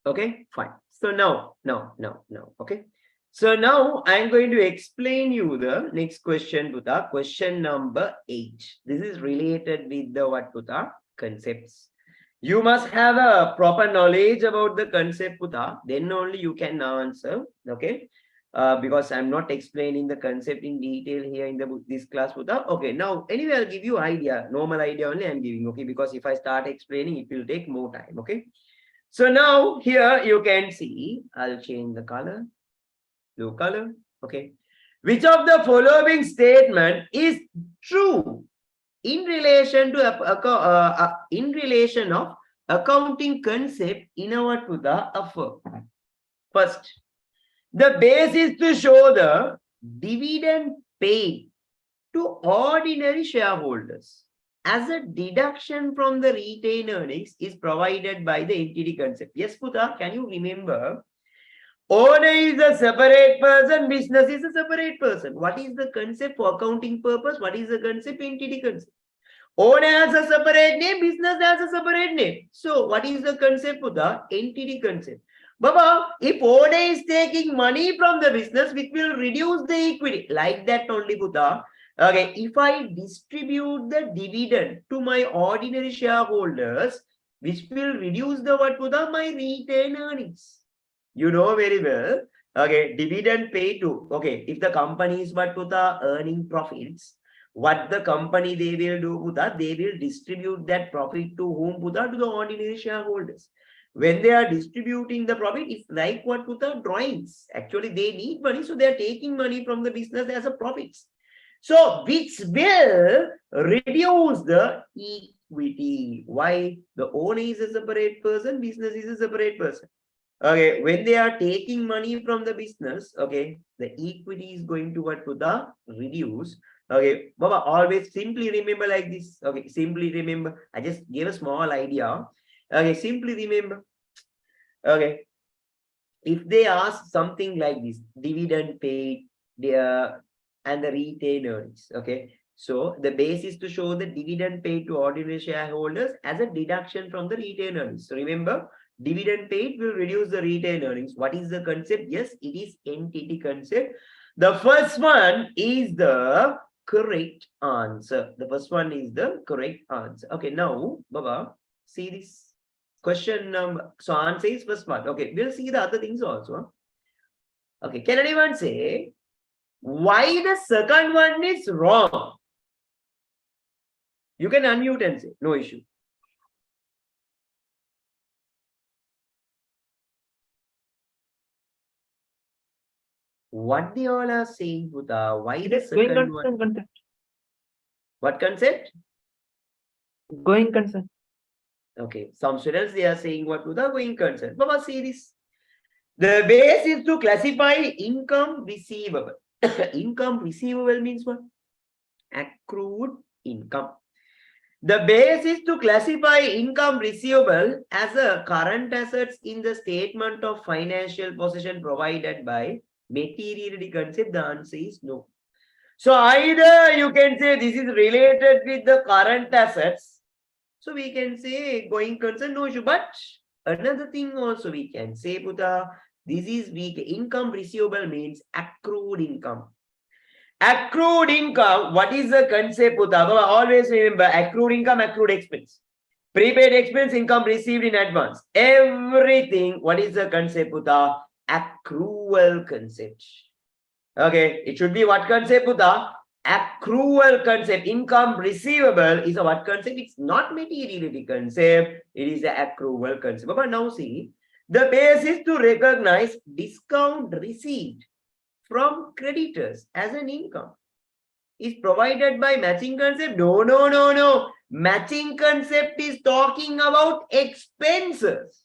Okay, fine. So now, okay. So now I'm going to explain you the next question, Buddha. Question number 8. This is related with the what, Buddha? Concepts. You must have a proper knowledge about the concept, Buddha. Then only you can answer. Okay. Because I'm not explaining the concept in detail here in the this class, Buddha. Okay. Now, anyway, I'll give you idea. Normal idea only I'm giving. Okay. Because if I start explaining, it will take more time. Okay. So now here you can see, I'll change the color, blue color. Okay. Which of the following statement is true in relation to in relation of accounting concept in our to the firm? First, the base is to show the dividend paid to ordinary shareholders as a deduction from the retained earnings is provided by the entity concept. Yes, Putha, can you remember? Owner is a separate person, business is a separate person. What is the concept for accounting purpose? What is the concept? Entity concept. Owner has a separate name, business has a separate name. So what is the concept, Putha? Entity concept. Baba, if owner is taking money from the business, which will reduce the equity. Like that only, Putha. Okay, if I distribute the dividend to my ordinary shareholders, which will reduce the what, Putha? My retained earnings. You know very well. Okay, dividend paid to, okay, if the company is what, Putha, earning profits, what the company they will do, Putha, they will distribute that profit to whom, Putha? To the ordinary shareholders. When they are distributing the profit, it's like what, Putha? Drawings. Actually, they need money, so they are taking money from the business as a profits. So, which will reduce the equity. Why? The owner is a separate person, business is a separate person. Okay, when they are taking money from the business, okay, the equity is going to what, to the reduce. Okay, Baba, always simply remember like this. Okay, simply remember. I just gave a small idea. Okay, simply remember. Okay, if they ask something like this, dividend paid, and the retained earnings. Okay, so the base is to show the dividend paid to ordinary shareholders as a deduction from the retained earnings. So remember, dividend paid will reduce the retained earnings. What is the concept? Yes, it is entity concept. The first one is the correct answer. The first one is the correct answer. Okay, now, Baba, see this question number. So answer is first one. Okay, we'll see the other things also. Okay, can anyone say why the second one is wrong? You can unmute and say, no issue. What they all are saying, Buddha, why the second one? Concept. What concept? Going concern. Okay, some students, they are saying what, Buddha? Going concern. Baba, see this. The base is to classify income receivable. Income receivable means what? Accrued income. The base is to classify income receivable as a current assets in the statement of financial position provided by materiality concept. The answer is no. So either you can say this is related with the current assets. So we can say going concern, no issue. But another thing also we can say, Buddha, this is weak. Income receivable means accrued income. Accrued income, what is the concept, Buddha? Always remember accrued income, accrued expense. Prepaid expense, income received in advance. Everything, what is the concept, Buddha? Accrual concept. Okay, it should be what concept, Buddha? Accrual concept. Income receivable is a what concept? It's not materiality concept. It is an accrual concept. But now see, the base is to recognize discount received from creditors as an income. Is provided by matching concept? No. Matching concept is talking about expenses.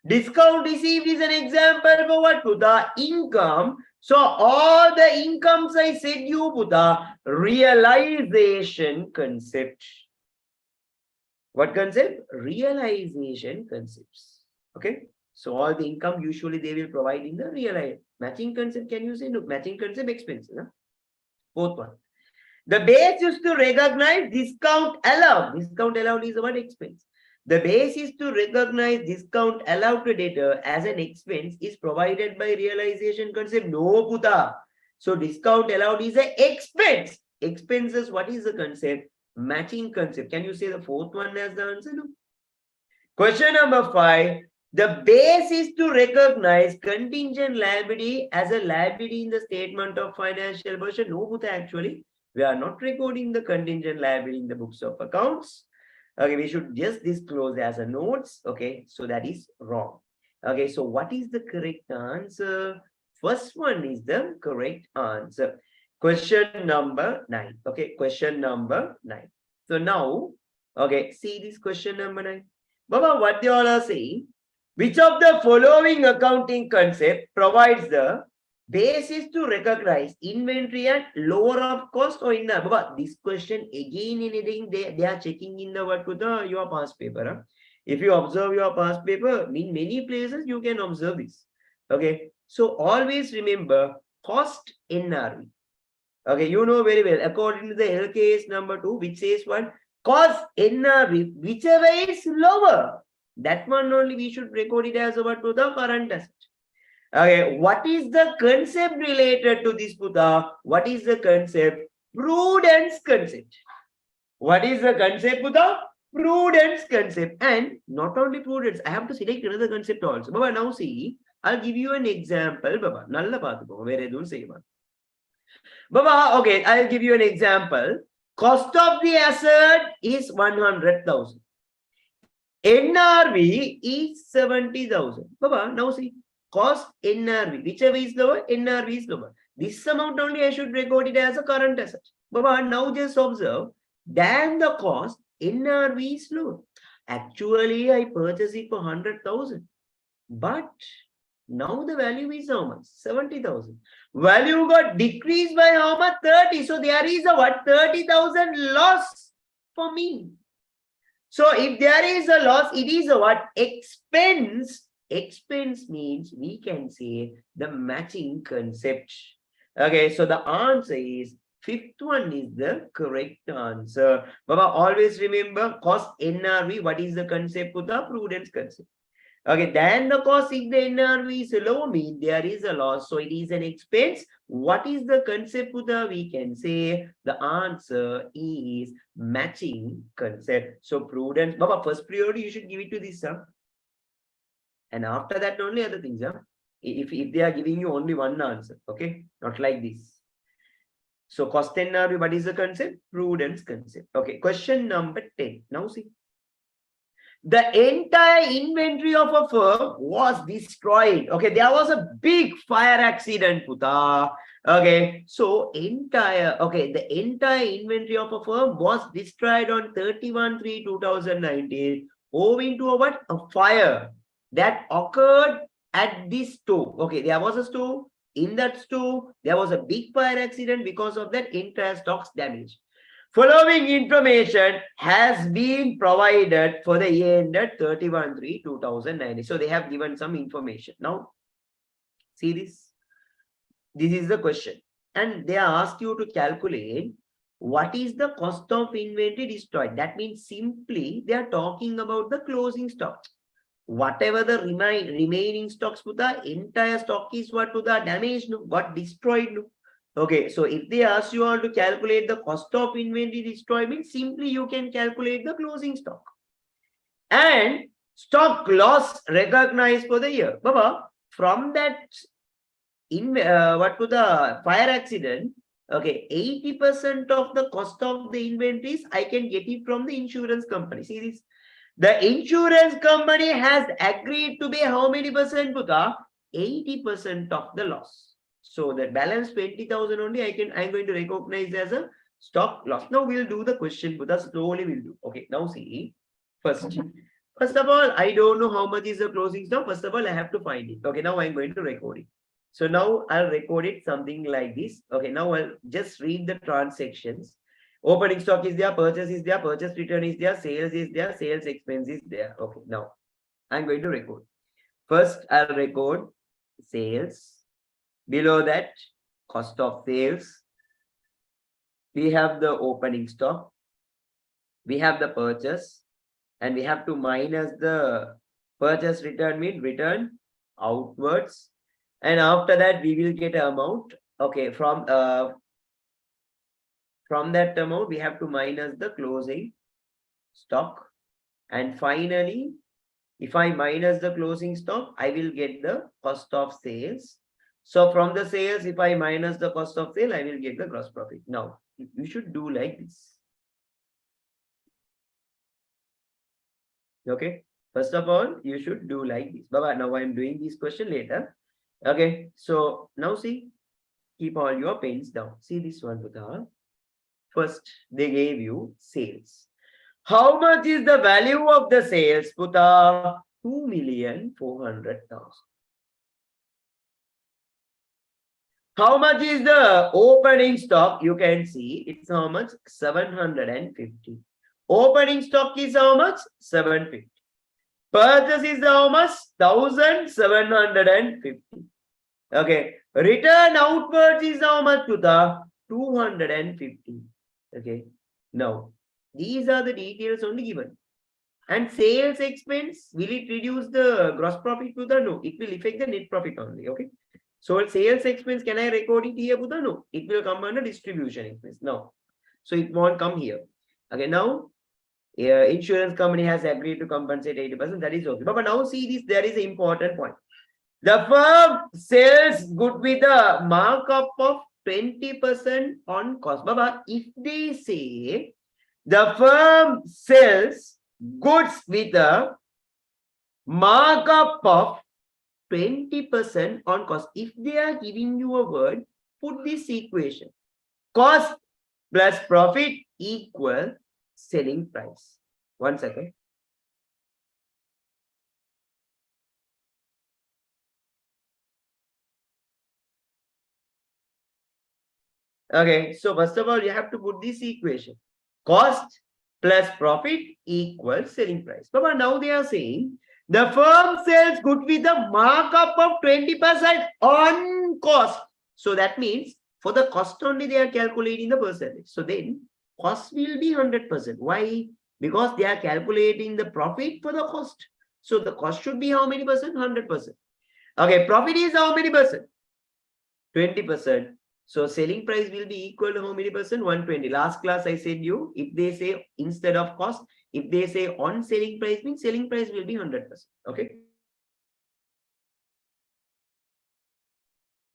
Discount received is an example for what, Buddha? Income. So all the incomes I said you, Buddha, realization concept. What concept? Realization concepts. Okay. So all the income usually they will provide in the realization. Matching concept, can you say no? Matching concept expenses. Huh? Fourth one. The base is to recognize discount allowed. Discount allowed is what? Expense. The basis to recognize discount allowed to debtor as an expense is provided by realization concept. No, puta. So discount allowed is an expense. Expenses, what is the concept? Matching concept. Can you say the fourth one as the answer? No. Question number 5. The basis to recognize contingent liability as a liability in the statement of financial position. No, puta, actually. We are not recording the contingent liability in the books of accounts. Okay, we should just disclose as a notes. Okay, so that is wrong. Okay, so what is the correct answer? First one is the correct answer. Question number 9. Okay, question number 9. So now, okay, see this question number 9. Baba, what they all are saying? Which of the following accounting concept provides the basis to recognize inventory at lower of cost or in the Baba, this question again and again they are checking in the what to the your past paper. Huh? If you observe your past paper, in many places you can observe this. Okay, so always remember cost NRV. Okay, you know very well according to the LKS number 2, which says what? Cost NRV, whichever is lower, that one only we should record it as what to the current asset. Okay, what is the concept related to this, Buddha? What is the concept? Prudence concept. What is the concept, Buddha? Prudence concept. And not only prudence, I have to select another concept also. Baba, now see, I'll give you an example. Baba, nalla paathuko, where I don't say one. Baba, okay, I'll give you an example. Cost of the asset is 100,000. NRV is 70,000. Baba, now see. Cost NRV, whichever is lower, NRV is lower. This amount only I should record it as a current asset. But now just observe, then the cost NRV is lower. Actually, I purchased it for 100,000. But now the value is how much? 70,000. Value got decreased by how much? 30. So there is a what? 30,000 loss for me. So if there is a loss, it is a what? Expense. Expense means we can say the matching concept. Okay, so the answer is fifth one is the correct answer. Baba, always remember cost NRV. What is the concept? Puta, prudence concept. Okay, then the cost if the NRV is low, mean there is a loss. So it is an expense. What is the concept, Puta? We can say the answer is matching concept. So prudence. Baba, first priority you should give it to this, sir. And after that, only other things. Huh? If they are giving you only one answer, okay? Not like this. So cost NRV, what is the concept? Prudence concept. Okay, question number 10. Now see. The entire inventory of a firm was destroyed. Okay, there was a big fire accident, Puta. Okay, so the entire inventory of a firm was destroyed on 31/3/2019 owing to a what? A fire that occurred at this store. Okay, there was a store. In that store, there was a big fire accident. Because of that, entire stocks damaged. Following information has been provided for the year ended 31/3/2019. So they have given some information. Now, see this. This is the question. And they ask you to calculate what is the cost of inventory destroyed. That means simply they are talking about the closing stock. Whatever the remaining stocks, the entire stock is what to the damaged, got destroyed. Okay, so if they ask you all to calculate the cost of inventory destroyed, means simply you can calculate the closing stock. And stock loss recognized for the year. Baba, from that what to the fire accident, okay, 80% of the cost of the inventories I can get it from the insurance company. See this. The insurance company has agreed to pay how many percent, Puta? 80% of the loss. So the balance 20,000 only I'm going to recognize as a stock loss. Now we'll do the question, Puta. Slowly we'll do. Okay, now see. First of all, I don't know how much is the closing stock. First of all, I have to find it. Okay, now I'm going to record it. So now I'll record it something like this. Okay, now I'll just read the transactions. Opening stock is there, purchase is there, purchase return is there, sales is there, sales expense is there. Okay, now I'm going to record. First, I'll record sales. Below that, cost of sales. We have the opening stock. We have the purchase. and we have to minus the purchase return, mean return outwards, and after that we will get an amount. Okay, from that amount we have to minus the closing stock, and finally if I minus the closing stock, I will get the cost of sales. So from the sales, if I minus the cost of sale, I will get the gross profit. Now you should do like this. Okay, first of all you should do like this. Baba, now I'm doing this question later. Okay, so now see, keep all your pens down. See this one, Buddha. First they gave you sales. How much is the value of the sales, Puta? 2,400,000. How much is the opening stock? You can see it's how much? 750. Opening stock is how much? 750. Purchase is how much? 1,750. Okay. Return outwards is how much, Puta? 250. Okay. Now, these are the details only given. And sales expense, will it reduce the gross profit, Buddha? No, it will affect the net profit only. Okay. So sales expense, can I record it here, Buddha? No, it will come under distribution expense. No. So it won't come here. Okay, now insurance company has agreed to compensate 80%. That is okay. But now see this, there is an important point. The firm sells good with a markup of 20% on cost. Baba, if they say the firm sells goods with a markup of 20% on cost, if they are giving you a word, put this equation. Cost plus profit equal selling price. 1 second. Okay, so first of all, you have to put this equation. Cost plus profit equals selling price. But now they are saying the firm sells good with a markup of 20% on cost. So that means for the cost only they are calculating the percentage. So then cost will be 100%. Why? Because they are calculating the profit for the cost. So the cost should be how many percent? 100%. Okay, profit is how many percent? 20%. So selling price will be equal to how many percent? 120. Last class I said you, if they say instead of cost, if they say on selling price, means selling price will be 100%. Okay.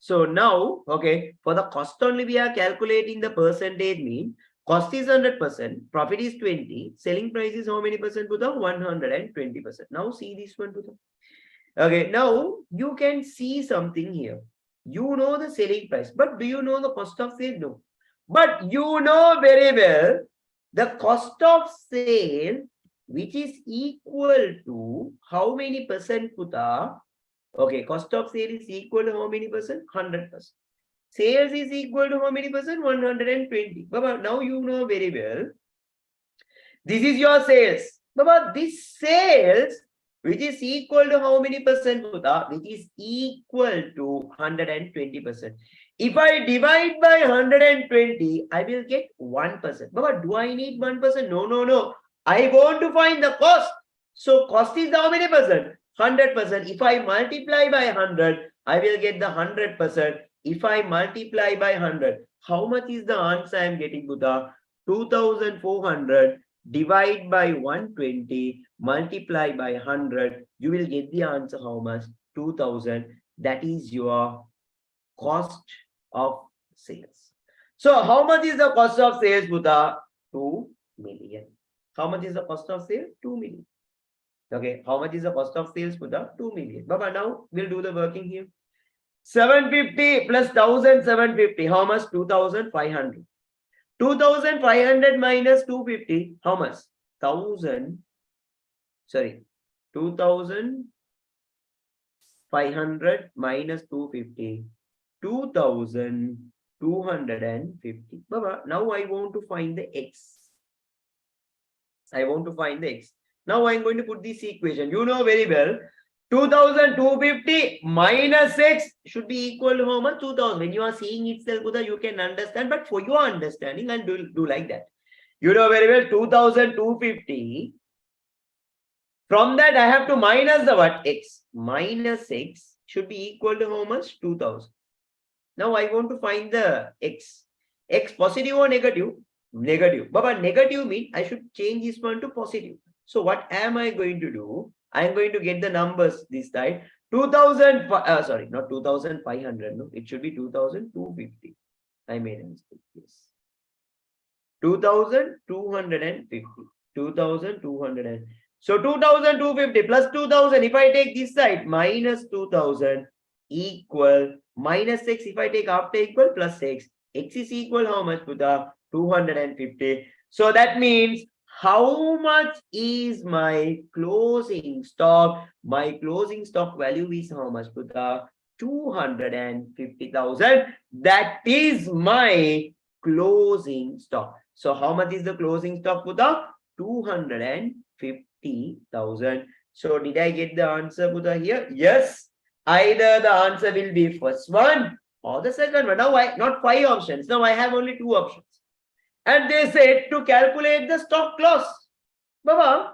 So now, okay, for the cost only we are calculating the percentage, mean cost is 100%, profit is 20, selling price is how many percent, Buddha? 120%. Now see this one, Buddha. Okay, now you can see something here. You know the selling price, but do you know the cost of sale? No. But you know very well the cost of sale, which is equal to how many percent, Puta? Okay, cost of sale is equal to how many percent? 100%. Sales is equal to how many percent? 120. Baba, now you know very well. This is your sales. Baba, this sales, which is equal to how many percent, Buddha? Which is equal to 120%. If I divide by 120, I will get 1%. But do I need 1%? No, no, no. I want to find the cost. So cost is how many percent? 100%. If I multiply by 100, I will get the 100%. If I multiply by 100, how much is the answer I am getting, Buddha? 2,400. Divide by 120, multiply by 100, you will get the answer how much? 2,000. That is your cost of sales. So how much is the cost of sales, Buddha? 2 million. How much is the cost of sales? 2 million. Okay, how much is the cost of sales, Buddha? 2 million. Baba, now we'll do the working here. 750 plus 1,750. How much? 2,500. 2,500 minus 250, how much? 2,500 minus 250, 2,250. Baba, now I want to find the x. Now I'm going to put this equation. You know very well, 2,250 minus x should be equal to how much? 2,000. When you are seeing itself, you can understand, but for your understanding, I'll do like that. You know very well, 2,250 From that, I have to minus the what? X. Minus X should be equal to how much? 2000. Now I want to find the X. X positive or negative? Negative. But negative means I should change this one to positive. So what am I going to do? I am going to get the numbers this time. 2000, sorry, not 2500. No, it should be 2250. I made a mistake. Yes. 2250. 2200. So 2250 plus 2000. If I take this side, minus 2000 equal minus X. If I take after equal plus X. X is equal how much, Buddha? 250. So that means how much is my closing stock? My closing stock value is how much, Buddha? 250,000. That is my closing stock. So how much is the closing stock, Buddha? 250,000. So did I get the answer, Buddha, here? Yes. Either the answer will be first one or the second one. Now I not 5 options. Now I have only 2 options. And they said to calculate the stock loss. Baba,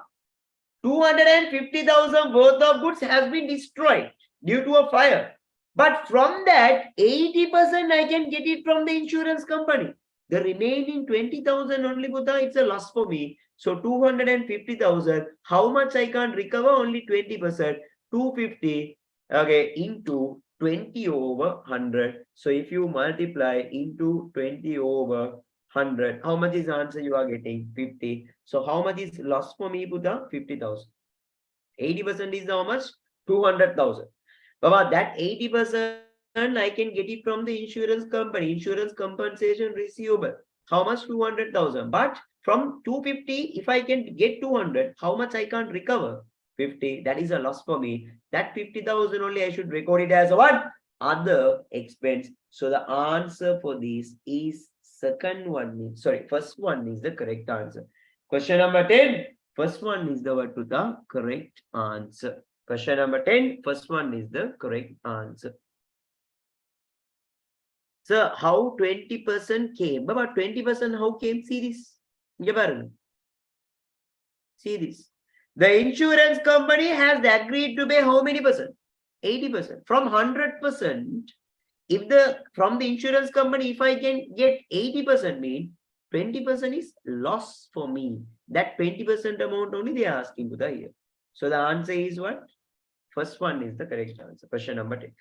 250,000 worth of goods has been destroyed due to a fire. But from that, 80% I can get it from the insurance company. The remaining 20,000 only, Buddha, it's a loss for me. So 250,000, how much I can't recover? Only 20%, 250, okay, into 20 over 100. So if you multiply into 20 over 100, how much is the answer you are getting? 50. So how much is loss for me, Buddha? 50,000. 80% is how much? 200,000. Baba, that 80% I can get it from the insurance company, insurance compensation receivable. How much? 200,000. But from 250, if I can get 200, how much I can't recover? 50. That is a loss for me. That 50,000 only I should record it as a what? Other expense. So the answer for this is second one. Sorry, first one is the correct answer. Question number 10. First one is the what to the correct answer. Question number 10. First one is the correct answer. So how 20% came? But 20% how came? See this. See this. The insurance company has agreed to pay how many percent? 80%. From 100%, if from the insurance company, if I can get 80%, mean 20% is loss for me. That 20% amount only they are asking to the here. So the answer is what? First one is the correct answer. Question number 10.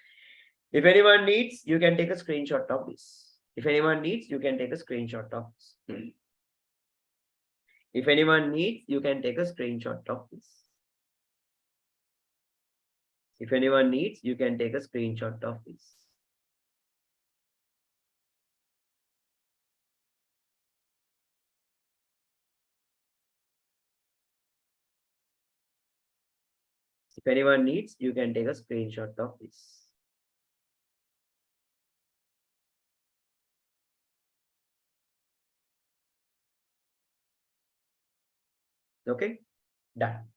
If anyone needs, you can take a screenshot of this. If anyone needs, you can take a screenshot of this. If anyone needs, you can take a screenshot of this. If anyone needs, you can take a screenshot of this. If anyone needs, you can take a screenshot of this. Okay, done.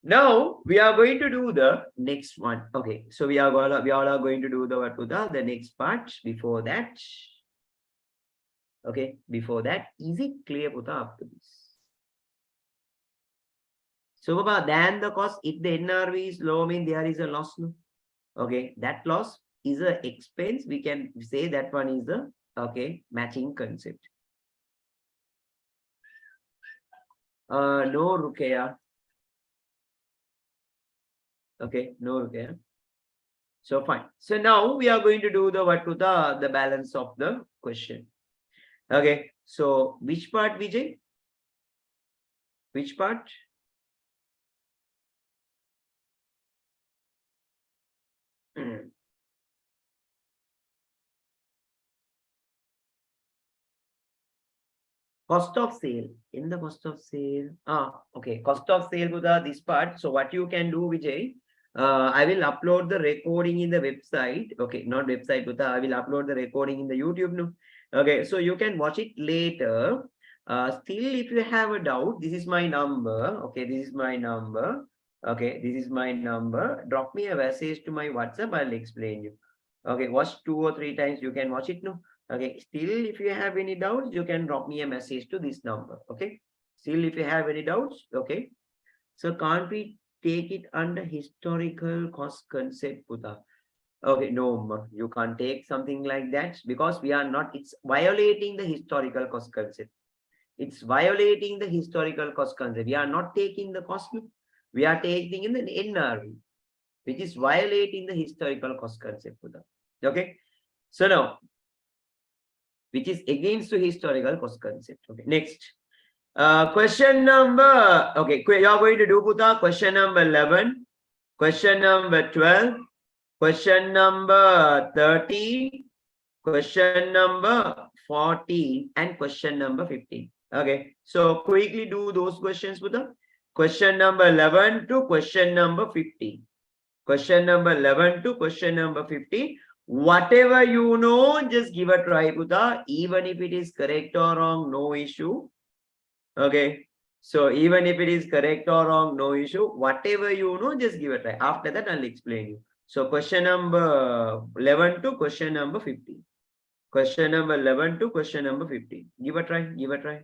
Now we are going to do the next one. Okay, so we all are going to do the next part. Before that, okay, before that, is it clear, Puta, after this? So, Baba, then the cost, if the NRV is low, I mean there is a loss, no? Okay, that loss is an expense. We can say that one is the matching concept. No, Rukeya. Okay, no, Rukeya. So fine. So now we are going to do the balance of the question. Okay, so which part, Vijay? Which part? Cost of sale. In the cost of sale. Okay. Cost of sale, Buddha, this part. So what you can do, Vijay, I will upload the recording in the website. Okay, not website, Buddha. I will upload the recording in the YouTube. No? Okay, so you can watch it later. Still, if you have a doubt, this is my number. Okay, this is my number. Okay, this is my number. Drop me a message to my WhatsApp. I'll explain you. Okay, watch 2 or 3 times. You can watch it. No. Okay, still, if you have any doubts, you can drop me a message to this number. Okay, still, if you have any doubts, okay. So can't we take it under historical cost concept, Buddha? Okay, no, you can't take something like that because we are not, it's violating the historical cost concept. It's violating the historical cost concept. We are not taking the cost, we are taking in the NRV, which is violating the historical cost concept, Buddha. Okay, so now, which is against the historical cost concept. Okay, next. Question number, okay, you are going to do, Buddha, question number 11, question number 12, question number 13, question number 14, and question number 15. Okay, so quickly do those questions, Buddha. Question number 11 to question number 15. Question number 11 to question number 15. Whatever you know, just give a try, Buddha. Even if it is correct or wrong, no issue. Okay. So even if it is correct or wrong, no issue. Whatever you know, just give a try. After that, I'll explain you. So question number 11 to question number 15. Question number 11 to question number 15. Give a try. Give a try.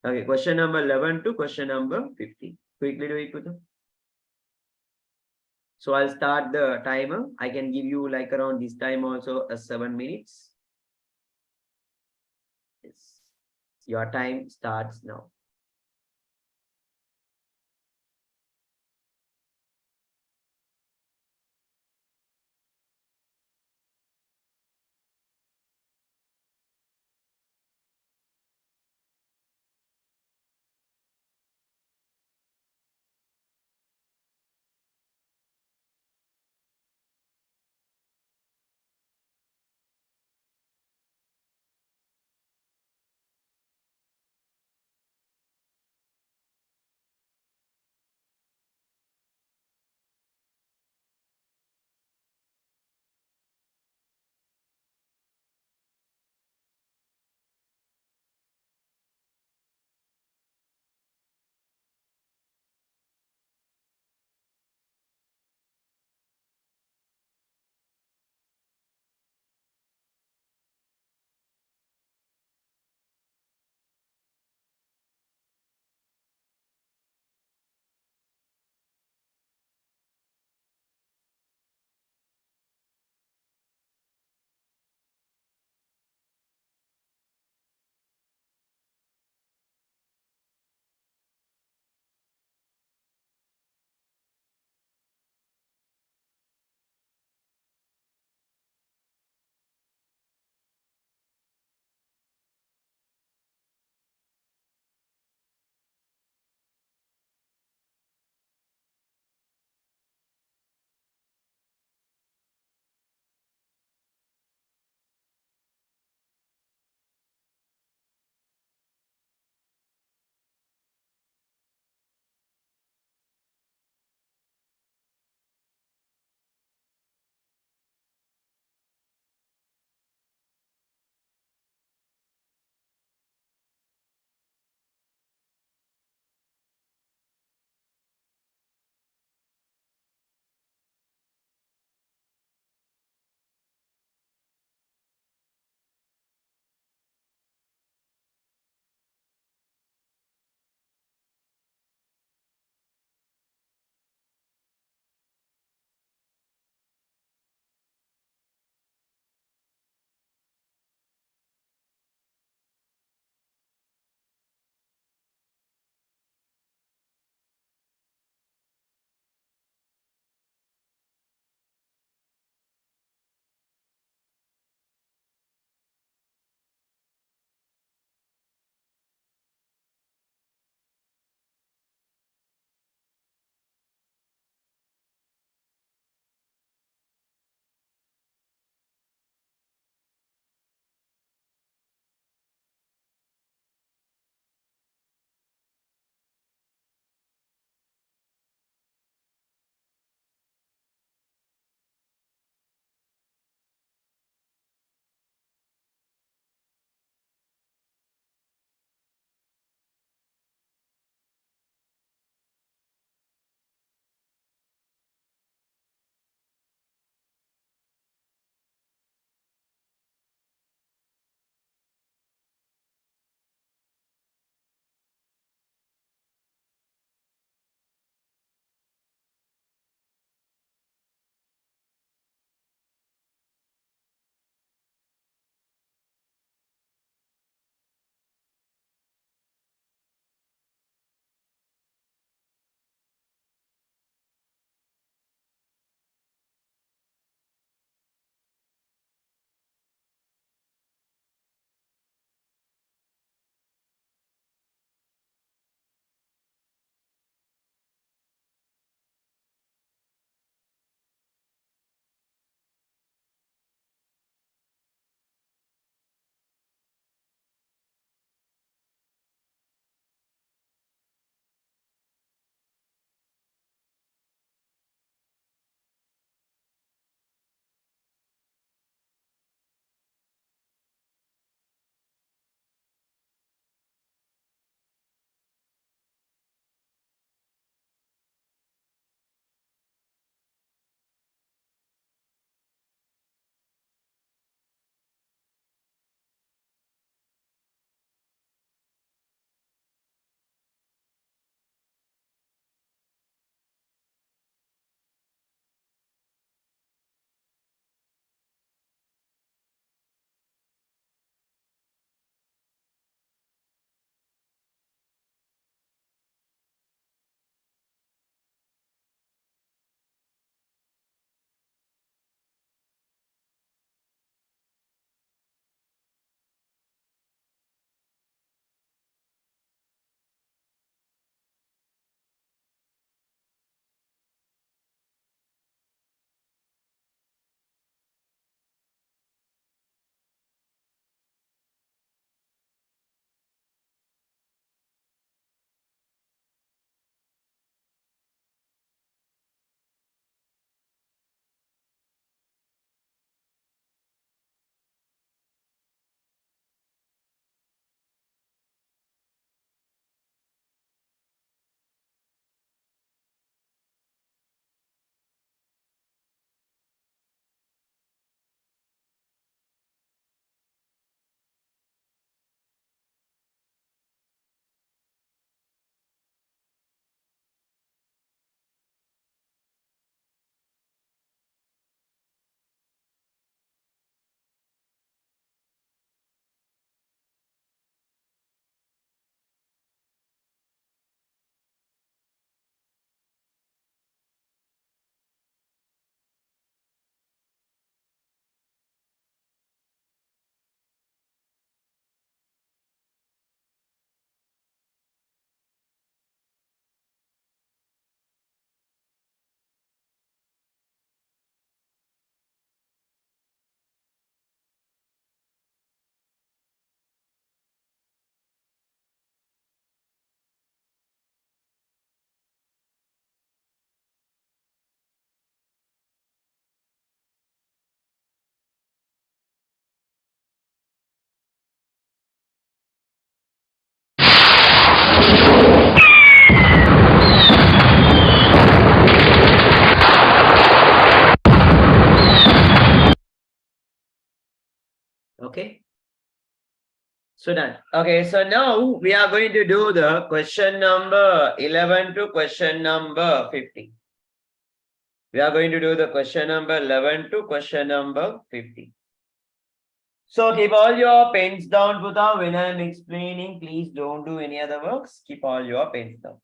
Okay. Question number 11 to question number 15. Quickly do it, Buddha. So I'll start the timer. I can give you like around this time also 7 minutes. Yes. Your time starts now. Okay. So done. Okay, so now we are going to do the question number 11 to question number 50. We are going to do the question number 11 to question number 50. So keep all your pens down, Buddha. When I'm explaining, please don't do any other works. Keep all your pens down.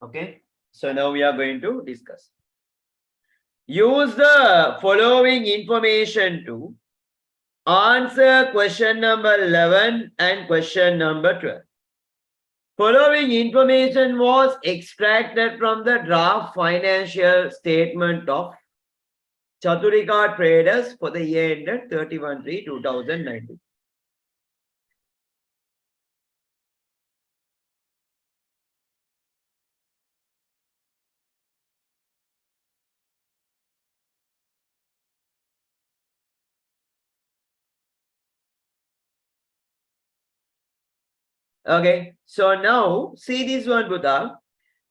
Okay. So now we are going to discuss. Use the following information to answer question number 11 and question number 12. Following information was extracted from the draft financial statement of Chaturika Traders for the year ended 31/3/2019. Okay, so now see this one, Buddha.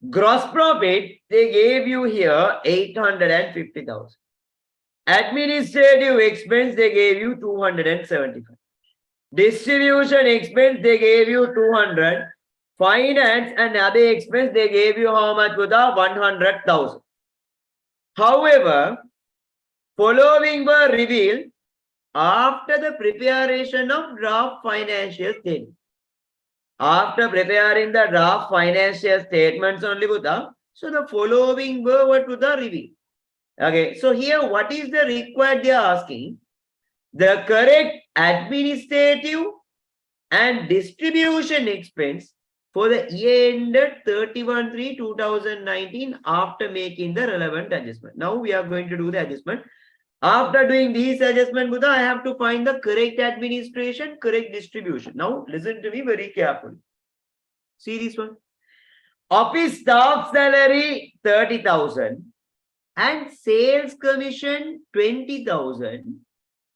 Gross profit, they gave you here 850,000. Administrative expense, they gave you 275. Distribution expense, they gave you 200. Finance and other expense, they gave you how much, Buddha? 100,000. However, following were revealed after the preparation of draft financial statement. After preparing the draft financial statements only, Buddha, so the following were what Buddha revealed. Okay, so here what is the required they are asking? The correct administrative and distribution expense for the year ended 31/3/2019 after making the relevant adjustment. Now we are going to do the adjustment. After doing these adjustment, Buddha, I have to find the correct administration, correct distribution. Now listen to me very carefully. See this one. Office staff salary 30,000 and sales commission 20,000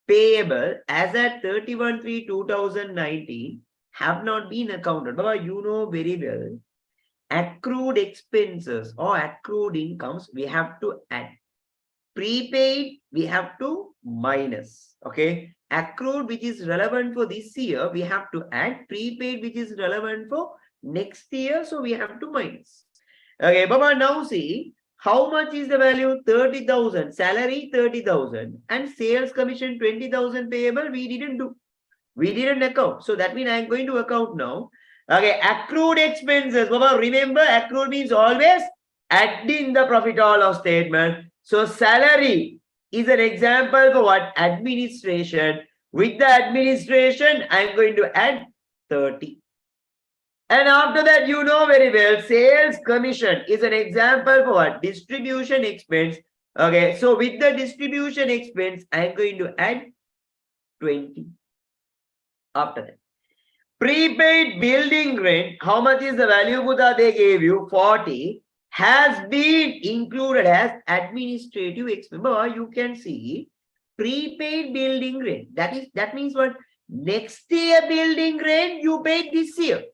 payable as at 31/3/2019 have not been accounted. Baba, you know very well, accrued expenses or accrued incomes, we have to add. Prepaid, we have to minus. Okay. Accrued, which is relevant for this year, we have to add. Prepaid, which is relevant for next year, so we have to minus. Okay, Baba, now see, how much is the value? 30,000, salary 30,000 and sales commission 20,000 payable, we didn't do. We didn't account. So that means I'm going to account now. Okay, accrued expenses. Baba, remember, accrued means always add in the profit or loss statement. So salary is an example for what? Administration. With the administration, I'm going to add 30. And after that, you know very well, sales commission is an example for what? Distribution expense. Okay, so with the distribution expense, I'm going to add 20. After that, prepaid building rent, how much is the value, Buddha? They gave you 40, has been included as administrative expense. You can see prepaid building rent. That means what? Next year building rent you paid this year.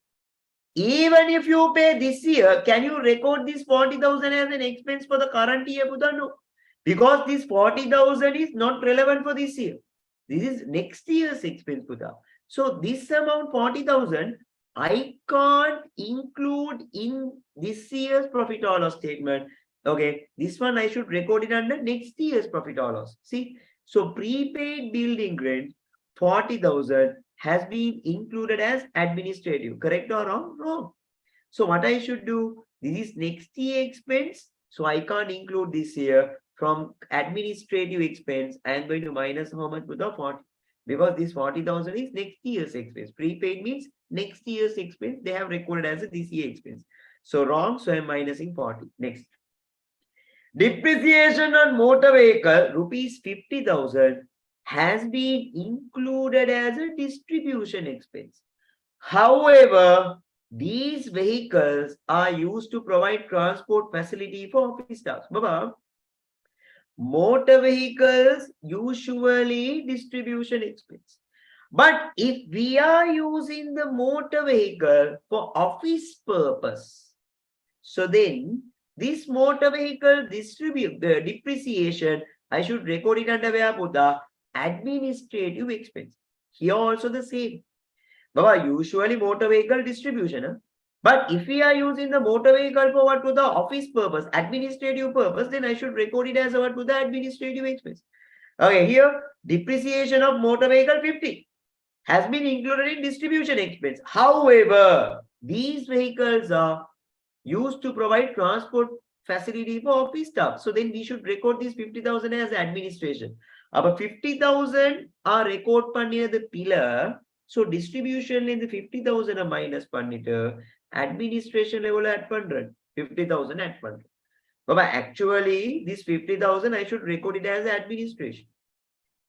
Even if you pay this year, can you record this 40,000 as an expense for the current year, Buddha? No, because this 40,000 is not relevant for this year. This is next year's expense, Buddha. So this amount 40,000, I can't include in this year's profit or loss statement. Okay, this one I should record it under next year's profit or loss. See, so prepaid building rent 40,000 has been included as administrative. Correct or wrong? Wrong. So what I should do? This is next year expense. So I can't include this year. From administrative expense, I am going to minus how much? Buddha? 40. Because this 40,000 is next year's expense. Prepaid means next year's expense. They have recorded as a this year expense. So wrong. So I'm minusing 40. Next. Depreciation on motor vehicle, rupees 50,000 has been included as a distribution expense. However, these vehicles are used to provide transport facility for office staff. Baba, motor vehicles usually distribution expense. But if we are using the motor vehicle for office purpose, so then This motor vehicle depreciation, I should record it under where, Buddha? Administrative expense. Here also the same. Baba, usually motor vehicle distribution. Huh? But if we are using the motor vehicle for what, to the office purpose, administrative purpose, then I should record it as what, to the administrative expense. Okay, here depreciation of motor vehicle 50 has been included in distribution expense. However, these vehicles are used to provide transport facility for office staff. So then we should record this 50,000 as administration. About 50,000 are record panniya the pillar. So distribution in the 50,000 are minus pannita. Administration level at 100. 50,000 at 100. But actually, this 50,000 I should record it as administration.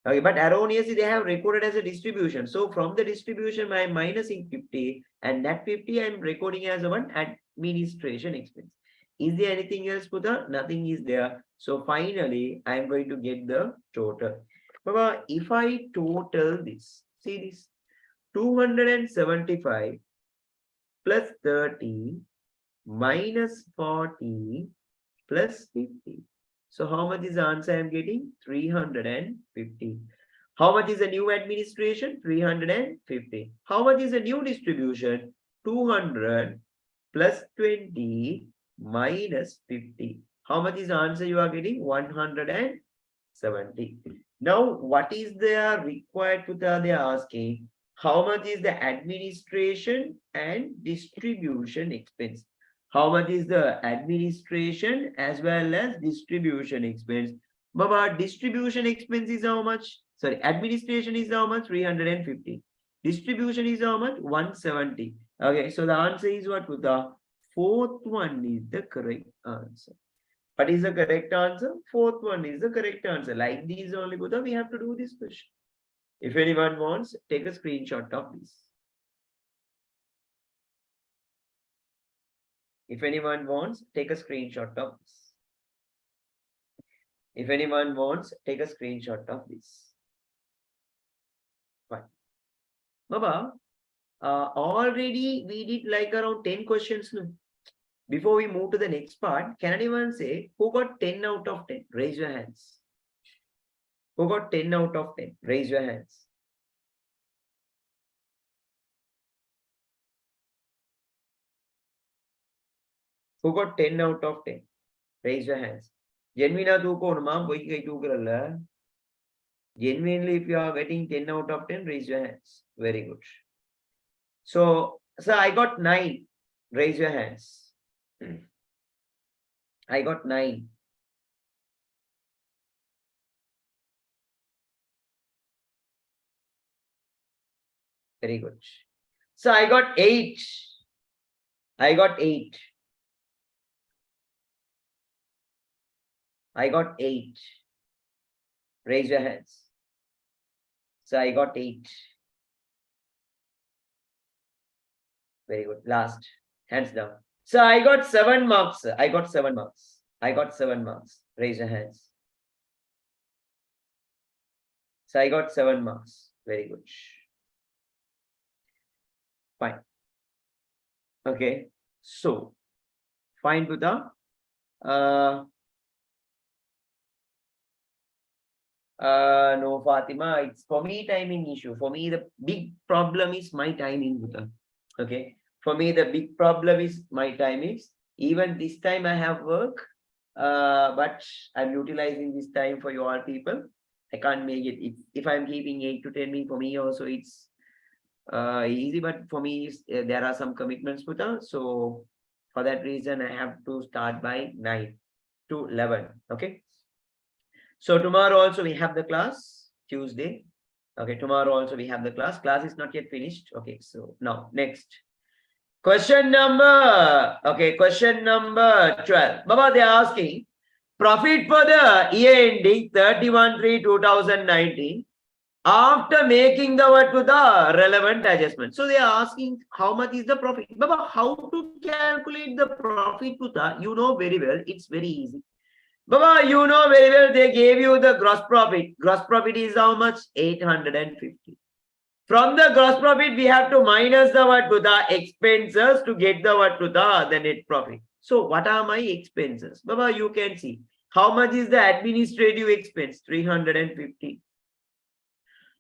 Okay, but erroneously they have recorded as a distribution. So from the distribution, I am minusing 50, and that 50 I am recording as a one administration expense. Is there anything else, Putha? Nothing is there. So finally, I am going to get the total. Baba, if I total this, see this 275 plus 30 minus 40 plus 50. So how much is the answer I am getting? 350. How much is the new administration? 350. How much is the new distribution? 200 plus 20 minus 50. How much is the answer you are getting? 170. Now, what is their required Putha? They are asking how much is the administration and distribution expense. How much is the administration as well as distribution expense? Baba, distribution expense is how much? Sorry, administration is how much? 350. Distribution is how much? 170. Okay, so the answer is what? The fourth one is the correct answer. What is the correct answer? Fourth one is the correct answer. Like these only, Buddha, we have to do this question. If anyone wants, take a screenshot of this. If anyone wants, take a screenshot of this. If anyone wants, take a screenshot of this. Fine. Baba, already we did like around 10 questions now. Before we move to the next part, can anyone say who got 10 out of 10? Raise your hands. Who got 10 out of 10? Raise your hands. Who got 10 out of 10? Raise your hands. Genuinely, if you are getting 10 out of 10, raise your hands. Very good. So, I got 9. Raise your hands. I got 9. Very good. So, I got 8. I got 8. I got 8. Raise your hands. So I got 8. Very good. Last. Hands down. So I got 7 marks. I got 7 marks. I got 7 marks. Raise your hands. So I got 7 marks. Very good. Fine. Okay. So, fine, Buddha. No, Fatima, it's for me timing issue. For me, the big problem is my timing, Buddha. Okay. For me, the big problem is my timings. Even this time I have work, but I'm utilizing this time for you all people. I can't make it. If I'm keeping 8 to 10 minutes, for me also it's easy, but for me, there are some commitments, Buddha. So for that reason, I have to start by 9 to 11. Okay. So tomorrow also we have the class, Tuesday. Okay, tomorrow also we have the class. Class is not yet finished. Okay, so now next. Question number 12. Baba, they are asking profit for the year ending 31/3/2019 after making the what to the relevant adjustment. So they are asking how much is the profit. Baba, how to calculate the profit to the, you know very well, it's very easy. Baba, you know very well, they gave you the gross profit. Gross profit is how much? 850. From the gross profit, we have to minus the what to the expenses to get the what to the net profit. So what are my expenses? Baba, you can see. How much is the administrative expense? 350.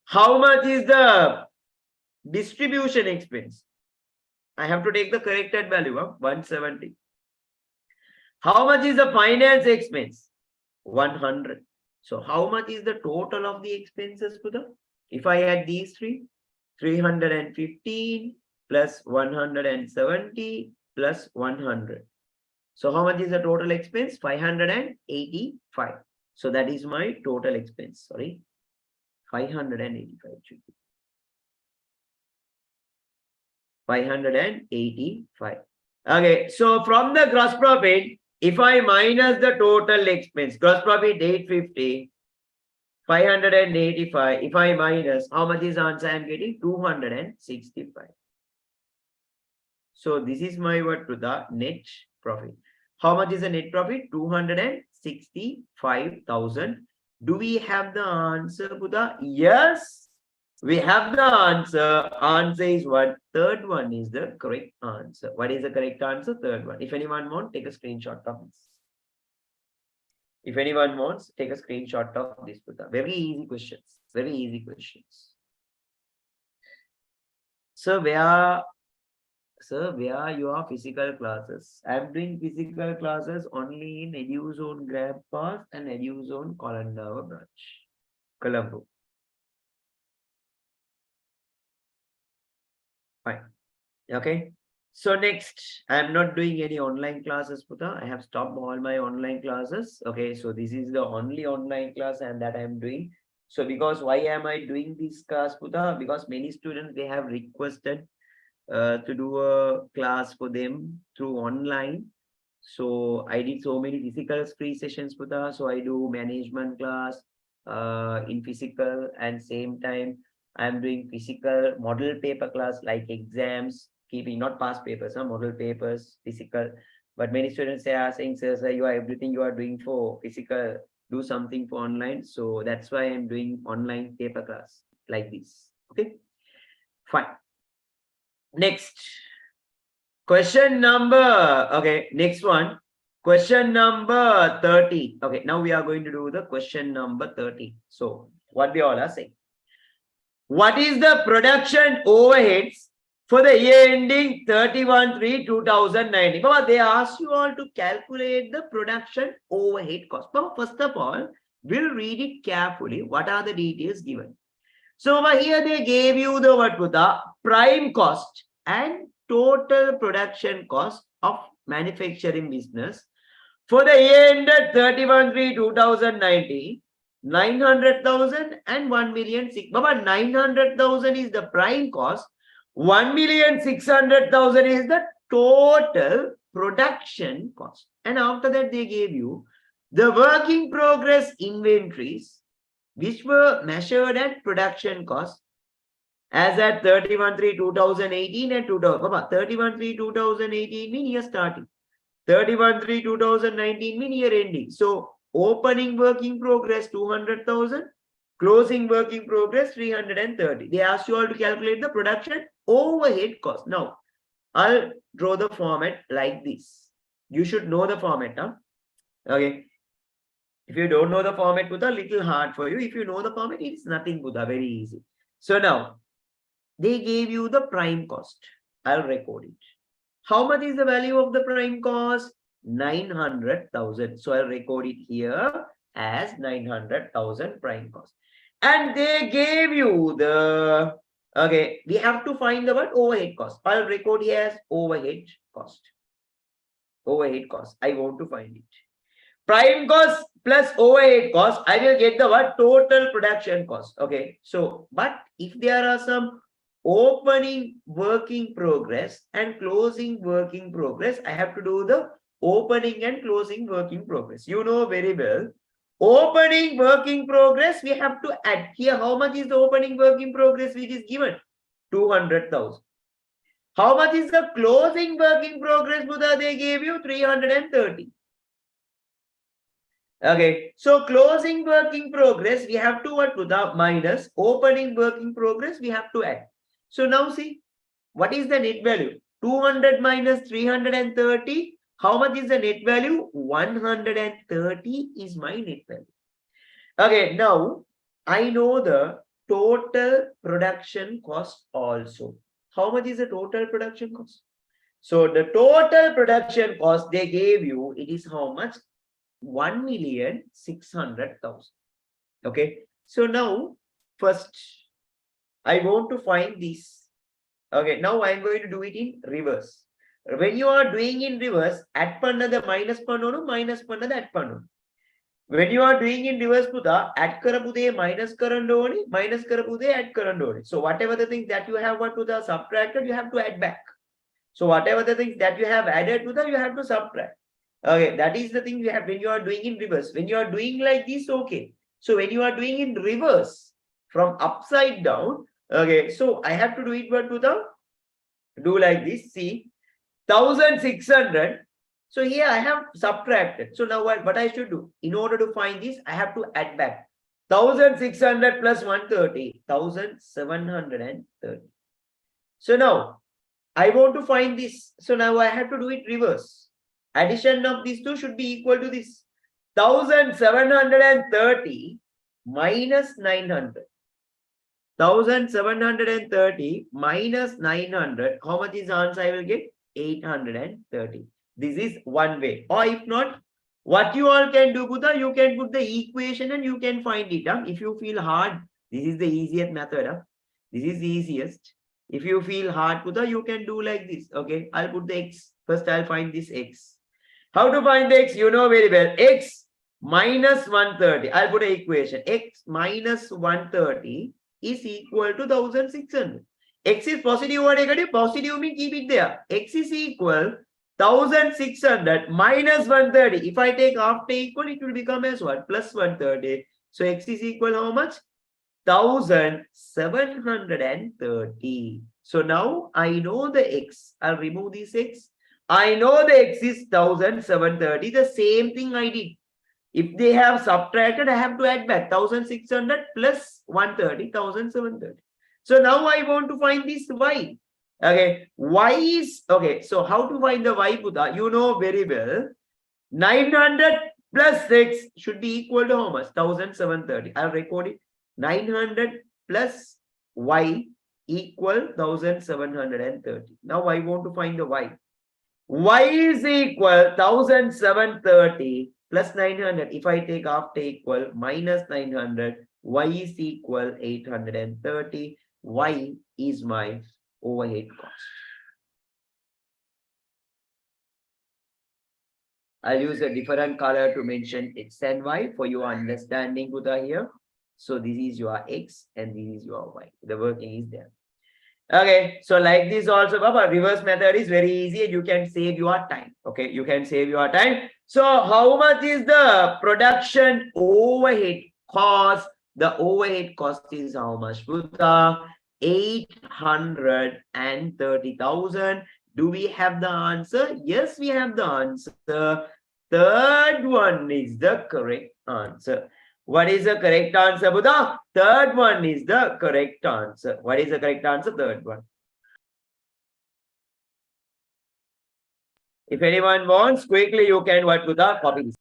How much is the distribution expense? I have to take the corrected value of 170. How much is the finance expense? 100. So how much is the total of the expenses, Buddha? If I add these three, 315 plus 170 plus 100. So how much is the total expense? 585. So that is my total expense. Sorry, 585 should be 585. Okay, so from the gross profit, if I minus the total expense, gross profit 850, 585. If I minus, how much is the answer I am getting? 265. So this is my what to the net profit. How much is the net profit? 265,000. Do we have the answer, Buddha? Yes, we have the answer. Answer is what? Third one is the correct answer. What is the correct answer? Third one. If anyone wants, take a screenshot of this. If anyone wants, take a screenshot of this, Buddha. Very easy questions. Very easy questions. So where your physical classes? I'm doing physical classes only in EDU-ZONE Grab Pass and EDU-ZONE Kolandava branch, Colombo. Fine. Okay. So next, I'm not doing any online classes, Puta. I have stopped all my online classes. Okay. So this is the only online class and that I'm doing. So because why am I doing this class, Puta? Because many students, they have requested to do a class for them through online. So I did so many physical free sessions, Puta. So I do management class in physical, and same time I'm doing physical model paper class like exams, keeping not past papers, model papers, physical. But many students are saying, sir, you are everything you are doing for physical, do something for online. So that's why I'm doing online paper class like this. Okay, fine. Next question number, okay, next one, question number 30. Okay, now we are going to do the question number 30. So what we all are saying, what is the production overheads for the year ending 31/3/2019? But they ask you all to calculate the production overhead cost. But first of all, we'll read it carefully. What are the details given? So over here they gave you the what, the prime cost and total production cost of manufacturing business for the year ended 31/3/2019, 900,000 and 1,600,000. Baba, 900,000 is the prime cost. 1,600,000 is the total production cost. And after that, they gave you the work in progress inventories, which were measured at production cost as at 31/3/2018 and 2000. 31/3/2018 mean year starting. 31/3/2019 mean year ending. So opening work in progress 200,000, closing work in progress 330. They asked you all to calculate the production overhead cost. Now I'll draw the format like this. You should know the format, huh? Okay. If you don't know the format, Buddha, little hard for you. If you know the format, it's nothing, Buddha, very easy. So now they gave you the prime cost. I'll record it. How much is the value of the prime cost? 900,000. So I'll record it here as 900,000 prime cost. And they gave you the, okay, we have to find the what? Overhead cost. I'll record here as overhead cost. Overhead cost. I want to find it. Prime cost plus overhead cost, I will get the what? Total production cost. Okay. So, but if there are some opening work in progress and closing work in progress, I have to do the opening and closing work in progress. You know very well. Opening work in progress, we have to add here. How much is the opening work in progress which is given? 200,000. How much is the closing work in progress, Buddha? They gave you 330. Okay, so closing work in progress, we have to what, Buddha? Minus opening work in progress, we have to add. So now see, what is the net value? 200 minus 330. How much is the net value? 130 is my net value. Okay, now I know the total production cost also. How much is the total production cost? So the total production cost they gave you, it is how much? 1,600,000. Okay, so now first I want to find this. Okay, now I am going to do it in reverse. When you are doing in reverse, add pannada minus pannonu, minus pannada add pannonu. When you are doing in reverse puta, add karapude minus karandoni, minus karapude add karandoni. So whatever the things that you have what to the subtracted, you have to add back. So whatever the things that you have added to that, you have to subtract. Okay, that is the thing you have when you are doing in reverse. When you are doing like this, okay. So when you are doing in reverse from upside down, okay. So I have to do it what to the do like this. See, 1,600. So here I have subtracted. So now what I should do? In order to find this, I have to add back 1,600 plus 130, 1,730. So now I want to find this. So now I have to do it reverse. Addition of these two should be equal to this. 1,730 minus 900. 1,730 minus 900. How much is the answer I will get? 830. This is one way. Or if not, what you all can do, Buddha, you can put the equation and you can find it. If you feel hard, this is the easiest method. This is the easiest. If you feel hard, Buddha, you can do like this. Okay, I'll put the x. First, I'll find this x. How to find the x? You know very well. X minus 130. I'll put an equation. X minus 130 is equal to 1,600. X is positive or negative? Positive means keep it there. X is equal 1,600 minus 130. If I take after equal, it will become as what? Plus 130. So x is equal how much? 1,730. So now I know the x. I'll remove this x. I know the x is 1,730. The same thing I did. If they have subtracted, I have to add back 1,600 plus 130, 1,730. So now I want to find this y. Okay, y is okay. So how to find the y, Buddha? You know very well. 900 plus 6 should be equal to how much? 1,730. I'll record it. 900 plus y equal 1,730. Now I want to find the y. Y is equal 1,730 plus 900. If I take after equal minus 900, y is equal 830. Y is my overhead cost. I'll use a different color to mention x and y for your understanding, Buddha here. So this is your x and this is your y. The working is there. Okay, so like this also, Baba, reverse method is very easy and you can save your time. Okay, you can save your time. So how much is the production overhead cost? The overhead cost is how much, Buddha? 830,000. Do we have the answer? Yes, we have the answer. Third one is the correct answer. What is the correct answer, Buddha? Third one is the correct answer. What is the correct answer? Third one. If anyone wants, quickly you can what, Buddha? Copy this.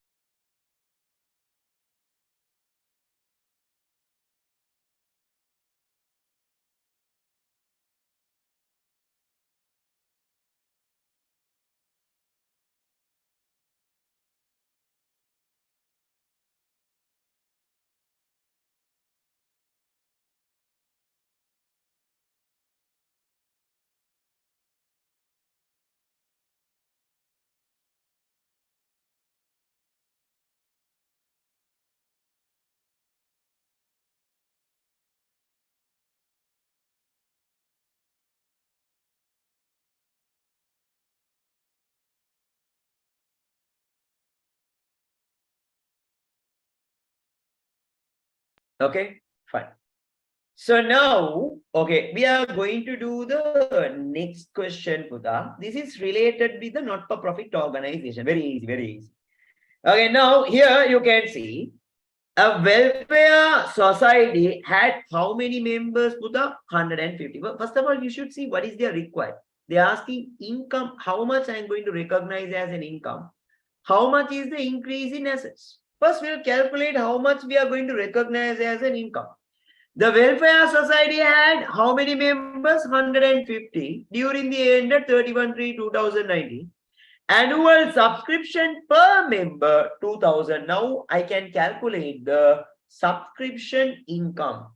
Okay, fine. So now, okay, we are going to do the next question, Buddha. This is related with the not-for-profit organization. Very easy, very easy. Okay, now here you can see a welfare society had how many members, Buddha? 150. Well, first of all, you should see what is their required. They're asking income, how much I'm going to recognize as an income. How much is the increase in assets? First, we'll calculate how much we are going to recognize as an income. The welfare society had how many members? 150 during the end of 31/3/2019. Annual subscription per member 2000. Now I can calculate the subscription income.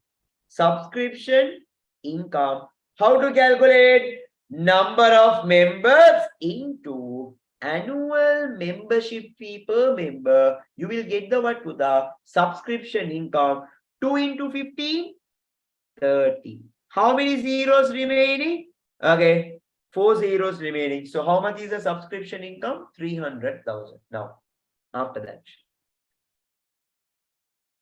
Subscription income. How to calculate? Number of members into annual membership fee per member. You will get the what to the subscription income. 2 into 15, 30. How many zeros remaining? Okay, 4 zeros remaining. So how much is the subscription income? 300,000. Now, after that,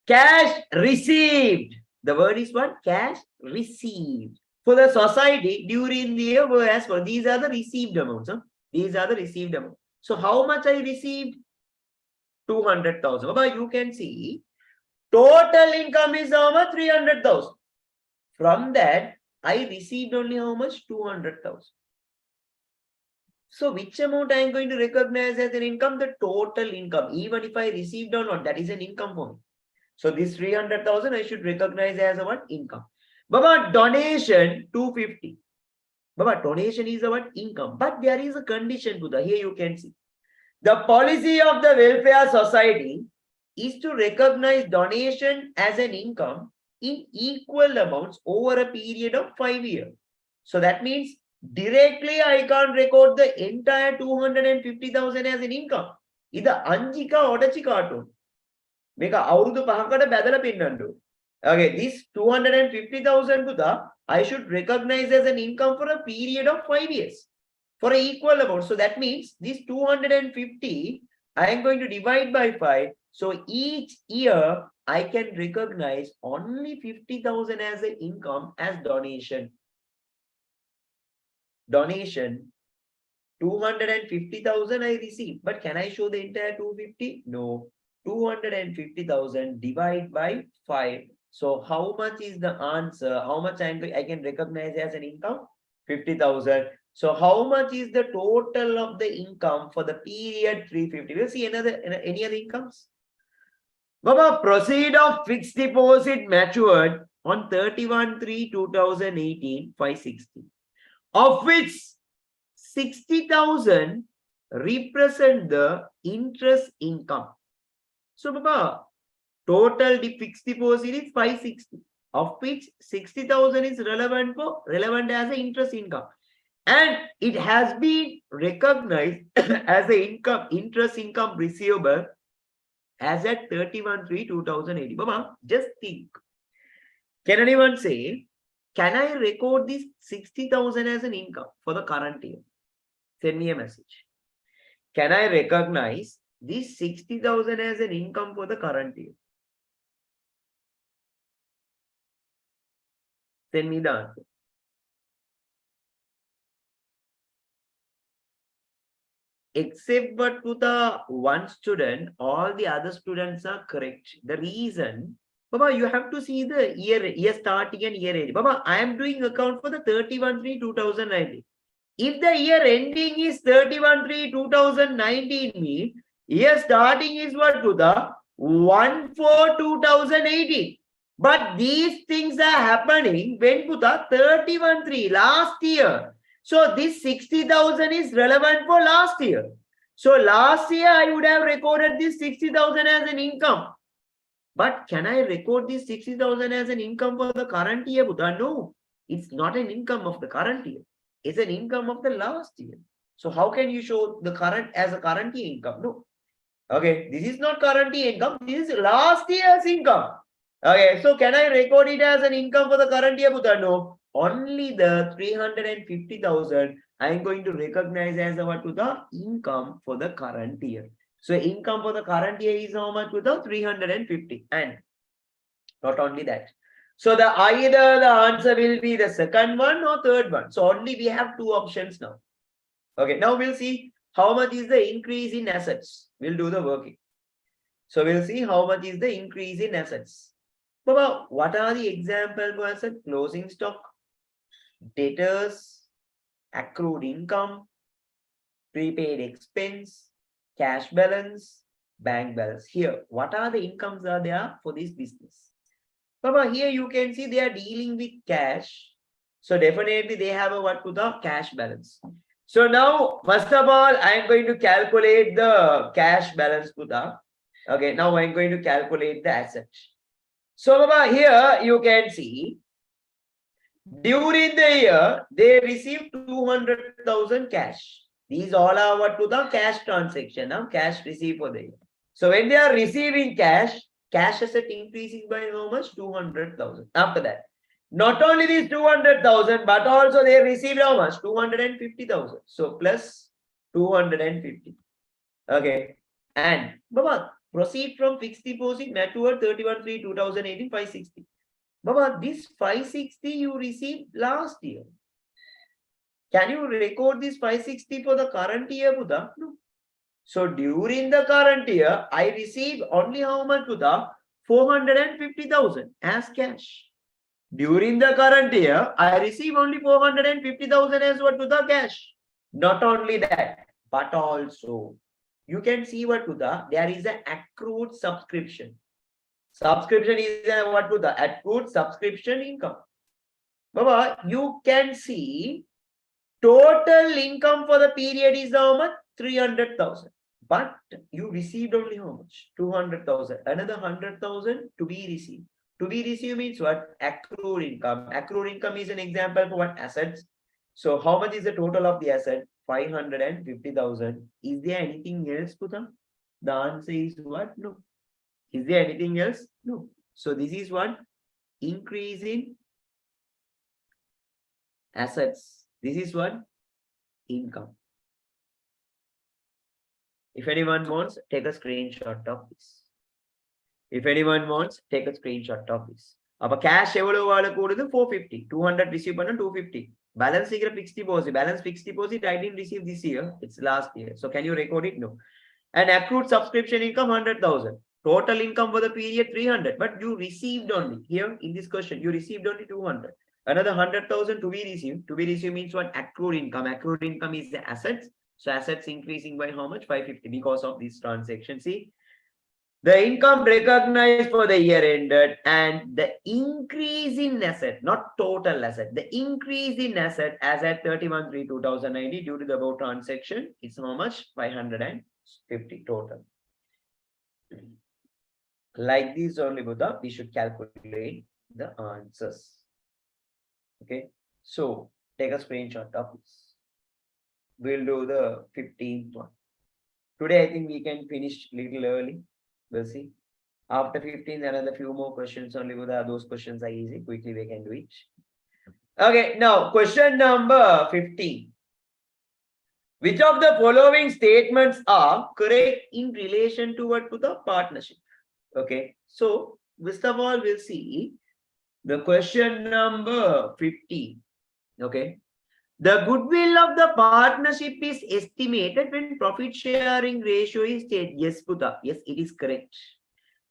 cash received. The word is what? Cash received. For the society during the year, as for these are the received amounts. Huh? These are the received amounts. So how much I received? 200,000. But you can see total income is how much? 300,000. From that, I received only how much? 200,000. So which amount I am going to recognize as an income? The total income. Even if I received or not, that is an income for me. So this 300,000 I should recognize as a what? Income. Baba, donation 250. Baba, donation is a what? Income. But there is a condition to that. Here you can see. The policy of the welfare society is to recognize donation as an income in equal amounts over a period of 5 years. So that means directly I can't record the entire 250,000 as an income. Either anjika or chikato. Make a audu pahakada badala pinnandu. Okay, this 250,000 to the I should recognize as an income for a period of 5 years for an equal amount. So that means this 250 I am going to divide by 5. So each year I can recognize only 50,000 as an income as donation. Donation 250,000 I received, but can I show the entire 250? No. 250,000 divided by 5. So how much is the answer? How much I can recognize as an income? 50,000. So how much is the total of the income for the period 350? We'll see any other incomes. Baba, proceed of fixed deposit matured on 31/3/2018, 560. Of which 60,000 represent the interest income. So, Baba, total fixed deposit is 560, of which 60,000 is relevant as an interest income. And it has been recognized as an interest income receivable as at 31/3/2018. Baba, just think. Can anyone say, can I record this 60,000 as an income for the current year? Send me a message. Can I recognize this 60,000 as an income for the current year? Send me the answer. Except but to the one student, all the other students are correct. The reason, Baba, you have to see the year starting and year ending. Baba, I am doing account for the 31/3/2019. If the year ending is 31/3/2019 means year starting is what to the 1/4/2018. But these things are happening when to the 31/3 last year. So this 60,000 is relevant for last year. So last year I would have recorded this 60,000 as an income. But can I record this 60,000 as an income for the current year, Buddha? No, it's not an income of the current year. It's an income of the last year. So how can you show the current as a current year income? No. Okay, this is not current year income. This is last year's income. Okay, so can I record it as an income for the current year, Buddha? No. Only the 350,000 I am going to recognize as what to the income for the current year. So income for the current year is how much to the 350. And not only that. So either the answer will be the second one or third one. So only we have two options now. Okay, now we'll see how much is the increase in assets. We'll do the working. So we'll see how much is the increase in assets. Baba, what are the examples for asset? Closing stock, debtors, accrued income, prepaid expense, cash balance, bank balance. Here, what are the incomes are there for this business? Baba, here you can see they are dealing with cash. So definitely they have a what to the cash balance. So now, first of all, I am going to calculate the cash balance to the. Okay, now I am going to calculate the asset. So Baba, here you can see during the year they received 200,000 cash. These all are what to the cash transaction. Now cash received for the year. So when they are receiving cash, cash asset increasing by how much? 200,000. After that, not only these 200,000, but also they received how much? 250,000. So plus 250. Okay. And Baba, proceed from fixed deposit matured 31/3/2018 560. Baba, this 560 you received last year. Can you record this 560 for the current year, Buddha? No. So during the current year, I received only how much, Buddha? 450,000 as cash. During the current year, I received only 450,000 as what, Buddha? Cash. Not only that, but also you can see what, Buddha? There is an accrued subscription. Subscription is a what, Buddha? Accrued subscription income. Baba, you can see total income for the period is how much? 300,000. But you received only how much? 200,000. Another 100,000 to be received. To be received means what? Accrued income. Accrued income is an example for what? Assets. So how much is the total of the asset? 550,000. Is there anything else, Puta? The answer is what? No. Is there anything else? No. So this is what? Increase in assets. This is what? Income. If anyone wants, take a screenshot of this. If anyone wants, take a screenshot of this. Our cash எவ்வளவு வாழ கூடுது 450. 200 receive பண்ண 250. Balance figure fixed deposit. Balance fixed deposit I didn't receive this year. It's last year. So can you record it? No. And accrued subscription income 100,000. Total income for the period 300. But you received only here in this question. You received only 200. Another 100,000 to be received. To be received means what? Accrued income. Accrued income is the assets. So assets increasing by how much? 550 because of this transaction. See, the income recognized for the year ended and the increase in asset, not total asset, the increase in asset as at 31/3/2019 due to the above transaction is how much? 550 total. Like this only, Buddha, we should calculate the answers. Okay, so take a screenshot of this. We'll do the 15th one. Today, I think we can finish little early. We'll see. After 15, another few more questions only. Those questions are easy. Quickly, we can do it. Okay, now question number 15. Which of the following statements are correct in relation to what? To the partnership. Okay, so first of all, we'll see the question number 15. Okay. The goodwill of the partnership is estimated when profit sharing ratio is stated. Yes, Puta. Yes, it is correct.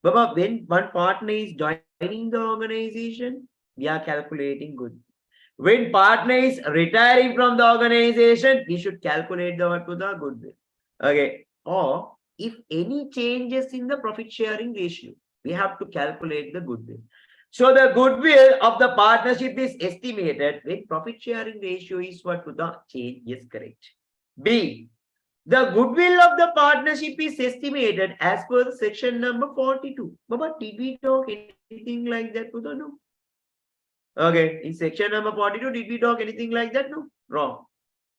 Baba, when one partner is joining the organization, we are calculating good. When partner is retiring from the organization, we should calculate the what to the goodwill. Okay. Or if any changes in the profit sharing ratio, we have to calculate the goodwill. So the goodwill of the partnership is estimated when profit sharing ratio is what to the change. Yes, correct. B. The goodwill of the partnership is estimated as per the section number 42. But did we talk anything like that? No. Okay. In section number 42, did we talk anything like that? No. Wrong.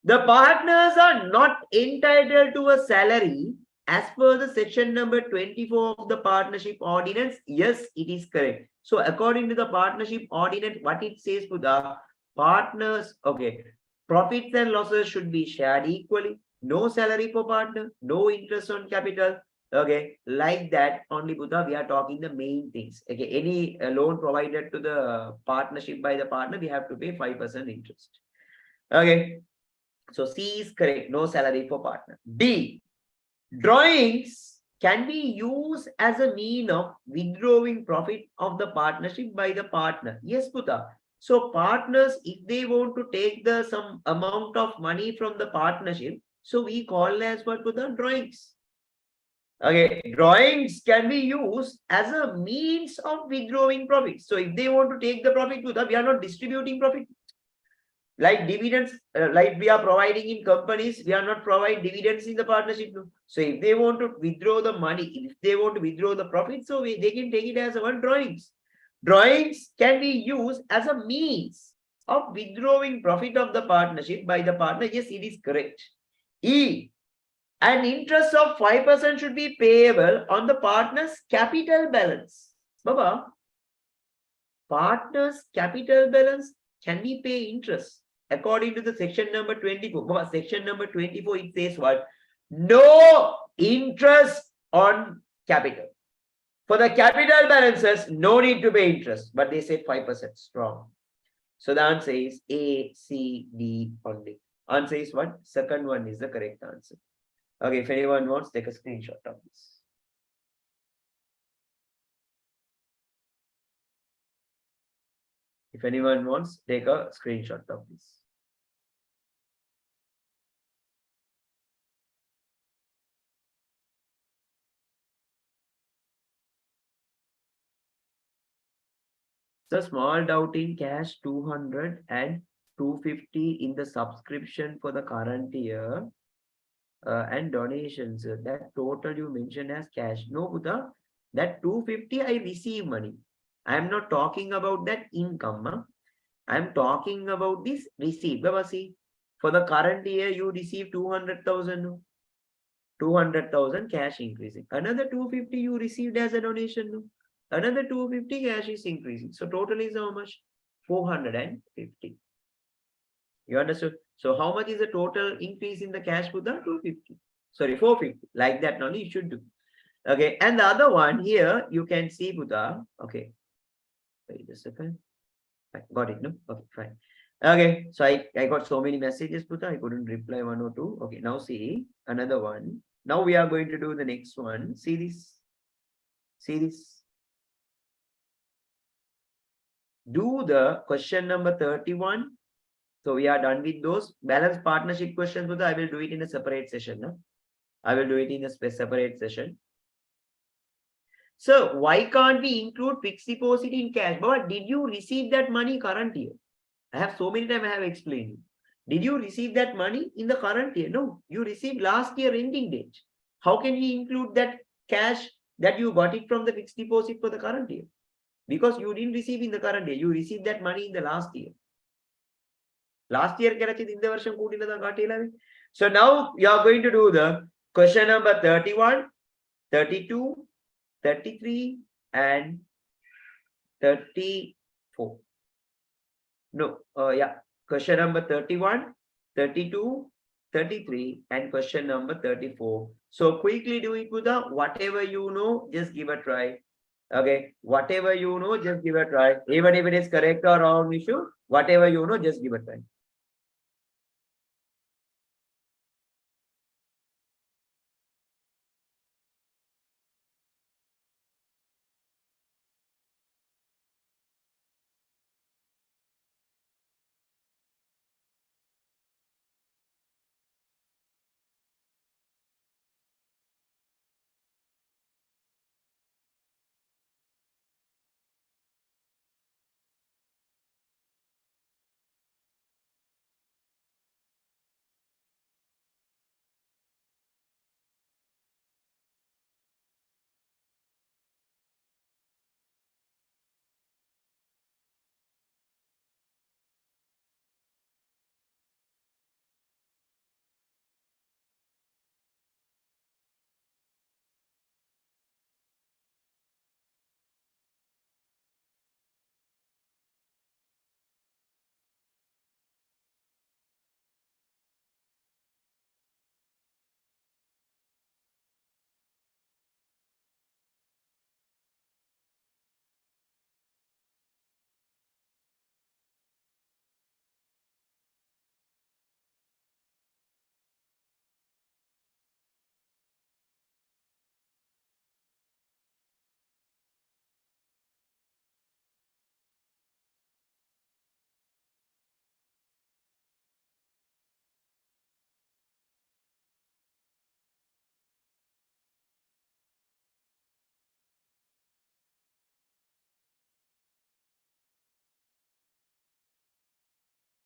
The partners are not entitled to a salary as per the section number 24 of the partnership ordinance. Yes, it is correct. So according to the partnership ordinance, what it says to the partners, okay, profits and losses should be shared equally. No salary for partner, no interest on capital. Okay, like that only, Buddha, we are talking the main things. Okay, any loan provided to the partnership by the partner, we have to pay 5% interest. Okay, so C is correct, no salary for partner. D, drawings can be used as a mean of withdrawing profit of the partnership by the partner. Yes, Puta. So partners, if they want to take the some amount of money from the partnership, so we call as what with the drawings. Okay, drawings can be used as a means of withdrawing profit. So if they want to take the profit with us, we are not distributing profit. Like dividends, like we are providing in companies, we are not providing dividends in the partnership. No. So if they want to withdraw the money, if they want to withdraw the profit, so they can take it as one drawings. Drawings can be used as a means of withdrawing profit of the partnership by the partner. Yes, it is correct. E, an interest of 5% should be payable on the partner's capital balance. Baba, partner's capital balance, can we pay interest? According to the section number 24. Baba, section number 24, it says what? No interest on capital. For the capital balances, no need to pay interest, but they say 5% strong. So the answer is A, C, D only. Answer is what? Second one is the correct answer. Okay, if anyone wants, take a screenshot of this. If anyone wants, take a screenshot of this. So small doubt in cash 200 and 250 in the subscription for the current year and donations. That total you mentioned as cash. No, Buddha, that 250 I receive money. I am not talking about that income. Huh? I am talking about this receipt. See, for the current year, you receive 200,000. 200,000 cash increasing. Another 250 you received as a donation. Another 250 cash is increasing. So total is how much? 450. You understood? So how much is the total increase in the cash, Buddha? 250. Sorry, 450. Like that only you should do. Okay. And the other one here, you can see, Buddha. Okay. Wait a second. Got it, no? Okay, fine. Okay, so I got so many messages, Buddha. I couldn't reply one or two. Okay, now see another one. Now we are going to do the next one. See this. See this. Do the question number 31. So we are done with those balance partnership questions, Buddha. I will do it in a separate session. No? I will do it in a separate session. So why can't we include fixed deposit in cash? But did you receive that money current year? I have so many times I have explained. Did you receive that money in the current year? No, you received last year ending date. How can we include that cash that you got it from the fixed deposit for the current year? Because you didn't receive in the current year, you received that money in the last year. Last year, so now you are going to do the question number 31, 32, 33, and 34. No, yeah. Question number 31, 32, 33, and question number 34. So quickly do it, Buddha. Whatever you know, just give a try. Okay. Whatever you know, just give a try. Even if it is correct or wrong issue, whatever you know, just give a try.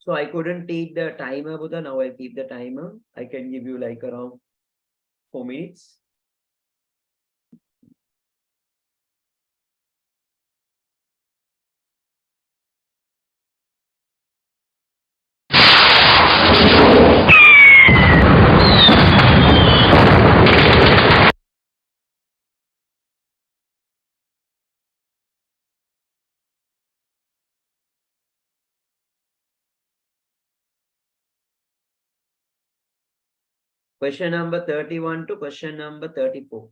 So I couldn't take the timer, Buddha. Now I'll keep the timer. I can give you like around 4 minutes. Question number 31 to question number 34.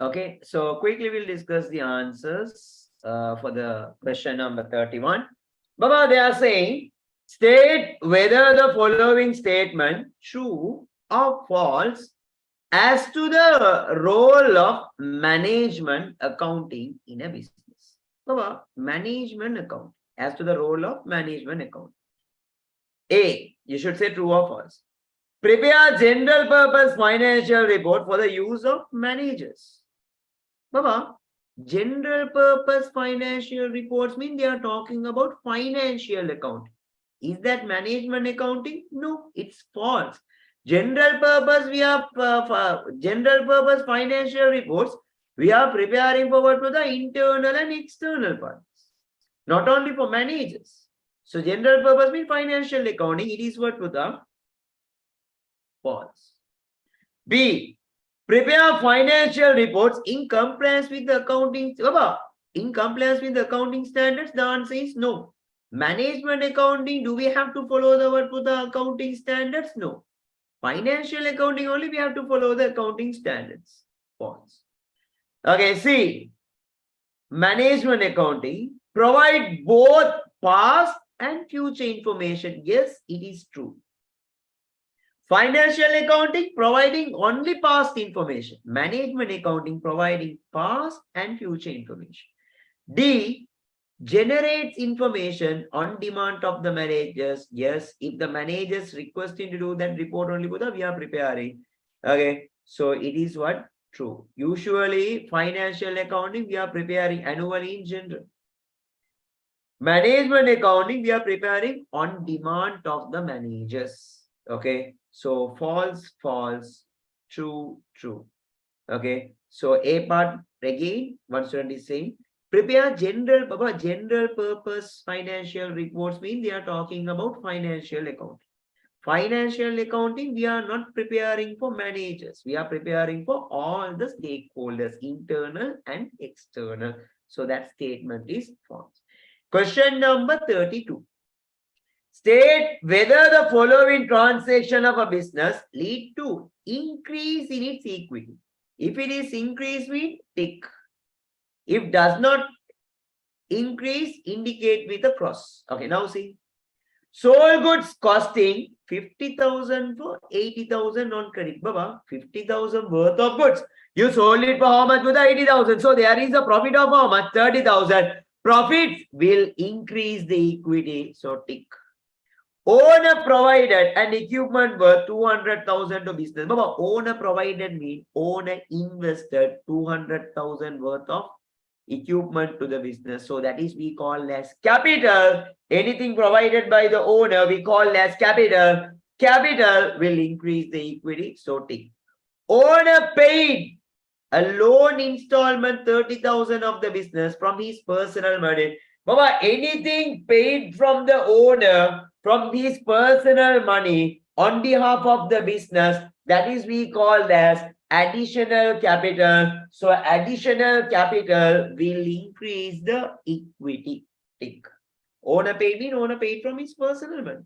Okay, so quickly we'll discuss the answers for the question number 31. Baba, they are saying State whether the following statement true or false as to the role of management accounting in a business. Baba, management account as to the role of management account. A, you should say true or false. Prepare general purpose financial report for the use of managers. Baba, general purpose financial reports mean they are talking about financial accounting. Is that management accounting? No, it's false. General purpose, we are general purpose financial reports. We are preparing for what for the internal and external parts, not only for managers. So general purpose means financial accounting. It is what for the false. B. Prepare financial reports in compliance with the accounting. In compliance with the accounting standards, the answer is no. Management accounting, do we have to follow the what for the accounting standards? No. Financial accounting only we have to follow the accounting standards. False. Okay, see. Management accounting provide both past and future information. Yes, it is true. Financial accounting providing only past information. Management accounting providing past and future information. D, generates information on demand of the managers. Yes, if the managers requesting to do that report only, we are preparing. Okay, so it is what? True. Usually financial accounting, we are preparing annually in general. Management accounting, we are preparing on demand of the managers. Okay, so false, false, true, true. Okay, so A part again, one student is saying, prepare general purpose financial reports mean they are talking about financial accounting. Financial accounting, we are not preparing for managers. We are preparing for all the stakeholders, internal and external. So that statement is false. Question number 32. State whether the following transaction of a business lead to increase in its equity. If it is increase, we tick. If does not increase, indicate with a cross. Okay, now see. Sold goods costing 50,000 for 80,000 on credit. Baba, 50,000 worth of goods. You sold it for how much? With 80,000. So there is a profit of how much? 30,000. Profits will increase the equity. So tick. Owner provided an equipment worth 200,000 to business. Baba, owner provided means owner invested 200,000 worth of equipment to the business. So that is we call as capital. Anything provided by the owner, we call as capital. Capital will increase the equity. So tick. Owner paid a loan installment 30,000 of the business from his personal money. Baba, anything paid from the owner from his personal money on behalf of the business, that is we call as additional capital. So additional capital will increase the equity. Tick. Owner paid means owner paid from his personal money.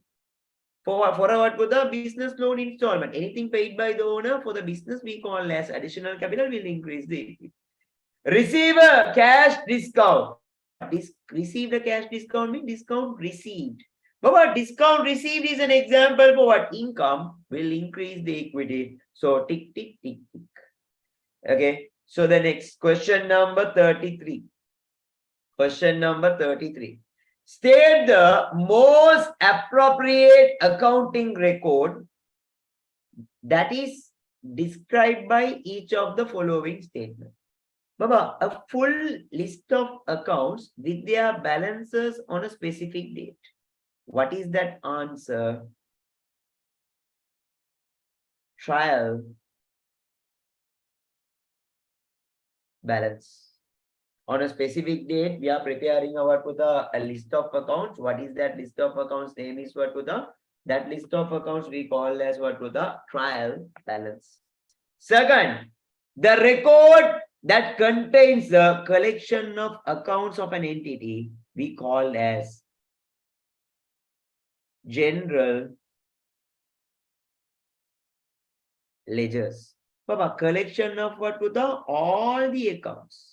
For the business loan installment, anything paid by the owner for the business we call as additional capital will increase the equity. Receive a cash discount. Baba, receive a cash discount means discount received. Baba, discount received is an example for what? Income will increase the equity. So tick, tick, tick, tick. Okay. So the next question number 33. Question number 33. State the most appropriate accounting record that is described by each of the following statements. Baba, a full list of accounts with their balances on a specific date. What is that answer? Trial balance. On a specific date, we are preparing our a list of accounts. What is that list of accounts? Name is what that list of accounts we call as what trial balance. Second, the record that contains the collection of accounts of an entity we call as general ledgers. Baba, collection of what all the accounts.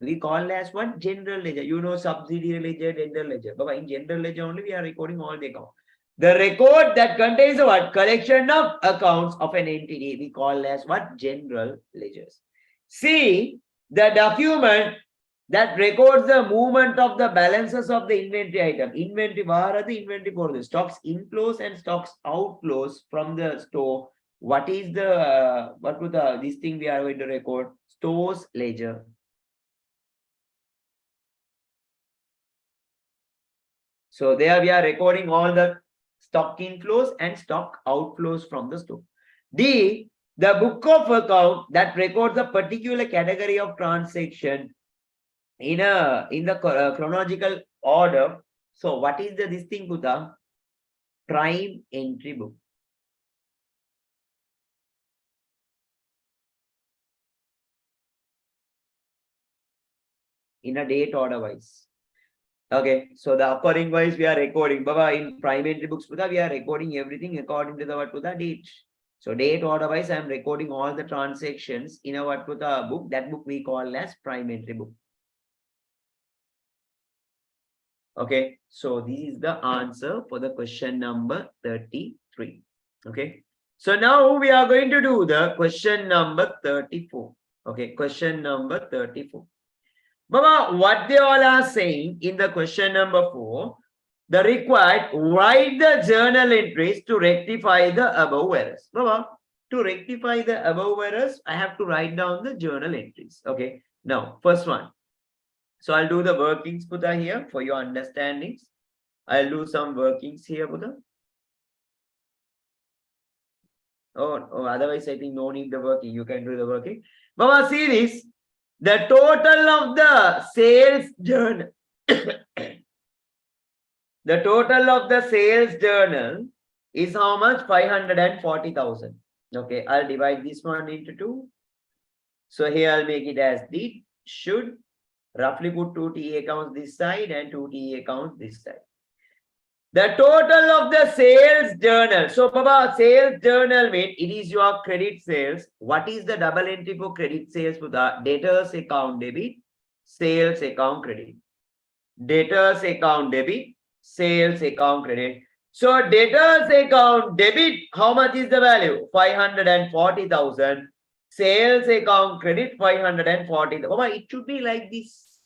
we call as what? General ledger. You know, subsidiary ledger, general ledger. But in general ledger only, we are recording all the accounts. The record that contains what? Collection of accounts of an entity, we call as what? General ledgers. C, the document that records the movement of the balances of the inventory item. Inventory, the inventory for the stocks inflows and stocks outflows from the store. What is the, what would the, this thing we are going to record? Stores ledger. So there we are recording all the stock inflows and stock outflows from the store. D, the book of account that records a particular category of transaction in the chronological order. So what is this thing, Buddha? Prime entry book. In a date order wise. Okay, so the occurring wise we are recording. Baba, in prime entry books, Buddha, we are recording everything according to the what, Buddha, date. So date order wise, I am recording all the transactions in a what, Buddha, book. That book we call as prime entry book. Okay, so this is the answer for the question number 33. Okay, so now we are going to do the question number 34. Okay, question number 34. Baba, what they all are saying in the question number 4, the required write the journal entries to rectify the above errors. Baba, to rectify the above errors, I have to write down the journal entries. Okay, now first one. So I'll do the workings, Buddha, here for your understandings. I'll do some workings here, Buddha. Oh, otherwise I think no need the working. You can do the working. Baba, see this. The total of the sales journal. The total of the sales journal is how much? 540,000. Okay, I'll divide this one into 2. So here I'll make it as did, should. Roughly put 2 TA accounts this side and 2 TA accounts this side. The total of the sales journal. So, Baba, sales journal means it is your credit sales. What is the double entry for credit sales? For the debtors account debit, sales account credit. Debtors account debit, sales account credit. So, debtors account debit, how much is the value? 540,000. Sales account credit 540. Oh, it should be like this.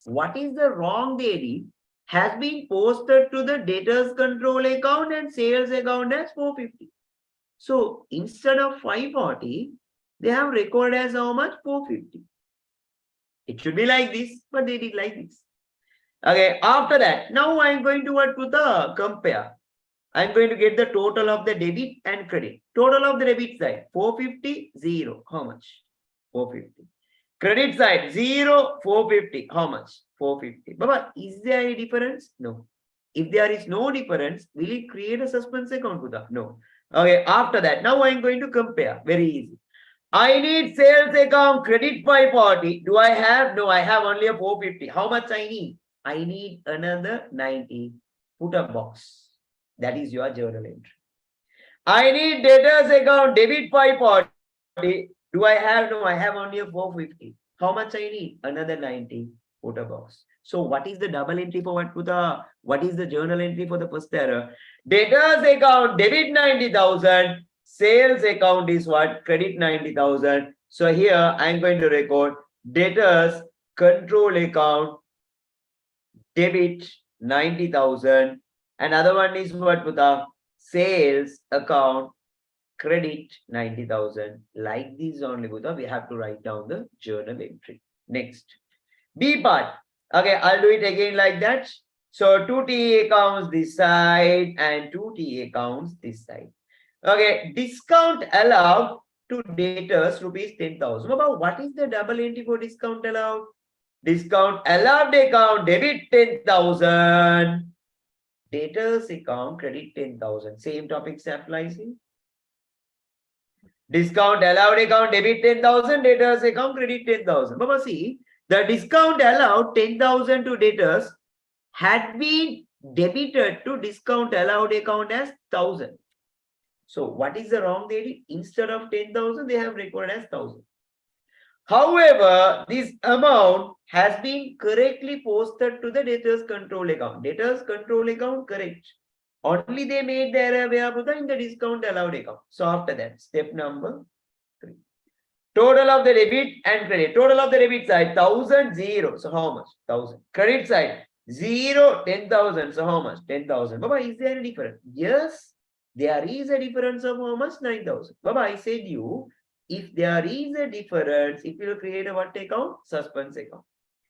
What is the wrong date has been posted to the debtors control account and sales account as 450. So instead of 540, they have recorded as how much? 450. It should be like this, but they did like this. Okay, after that, now I'm going to what to the compare. I'm going to get the total of the debit and credit. Total of the debit side, 450, 0. How much? 450. Credit side, 0, 450. How much? 450. Baba, is there any difference? No. If there is no difference, will it create a suspense account, Buddha? No. Okay, after that, now I'm going to compare. Very easy. I need sales account credit 540. Do I have? No, I have only a 450. How much I need? I need another 90. Put a box. That is your journal entry. I need debtors account debit 540. Do I have? No, I have only a 450. How much I need? Another 90. Put a box. So what is the double entry for what is the journal entry for the first error? Debtors account debit 90,000. Sales account is what? Credit 90,000. So here I'm going to record debtors control account debit 90,000. Another one is what, Buddha? Sales account credit 90,000. Like this only, Buddha, we have to write down the journal entry. Next, B part. Okay, I'll do it again like that. So 2 TA accounts this side and 2 TA accounts this side. Okay, discount allowed to debtors rupees 10,000. About what is the double entry for discount allowed? Discount allowed account debit 10,000. Debtors account credit 10,000. Same topics applies here. Discount allowed account debit 10,000. Debtors account credit 10,000. Baba, see, the discount allowed 10,000 to debtors had been debited to discount allowed account as 1,000. So what is the wrong date? Instead of 10,000, they have recorded as 1,000. However, this amount has been correctly posted to the debtors control account. Debtors control account correct. Only they made the error where in the discount allowed account. So after that, step number 3. Total of the debit and credit. Total of the debit side 1000 0. So how much? 1000. Credit side 0 10,000. So how much? 10,000. Baba, is there any difference? Yes, there is a difference of how much? 9,000. Baba, I said you, if there is a difference, it will create a what account? Suspense account.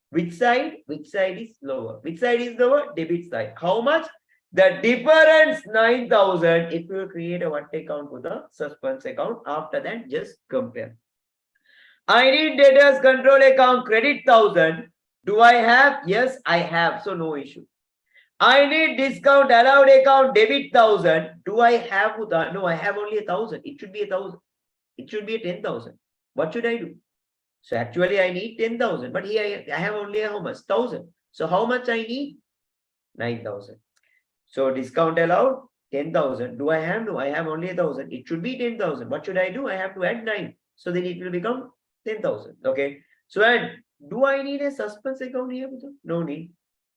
Which side? Which side is lower? Which side is lower? Debit side. How much? The difference 9,000. It will create a what account for the suspense account. After that, just compare. I need debtors control account credit 1,000. Do I have? Yes, I have. So no issue. I need discount allowed account debit 1,000. Do I have? No, I have only 1,000. It should be 1,000. It should be 10,000. What should I do? So actually I need 10,000, but here I have only how much? 1,000. So how much I need? 9,000. So discount allowed 10,000. Do I have? No, I have only 1,000. It should be 10,000. What should I do? I have to add 9. So then it will become 10,000. Okay. So and do I need a suspense account here? No need.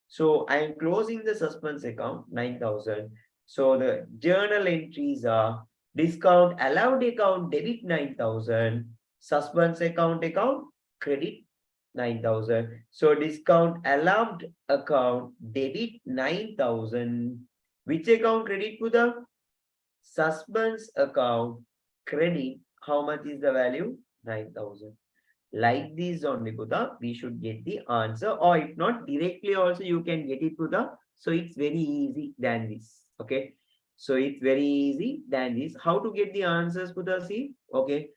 So I am closing the suspense account 9,000. So the journal entries are discount allowed account debit 9,000, suspense account credit 9,000. So discount allowed account debit 9,000. Which account credit to the suspense account credit? How much is the value? 9,000. Like this only Buddha, we should get the answer, or if not directly also you can get it Buddha. So it's very easy than this. Okay. So it's very easy than this. How to get the answers Buddha? See, okay.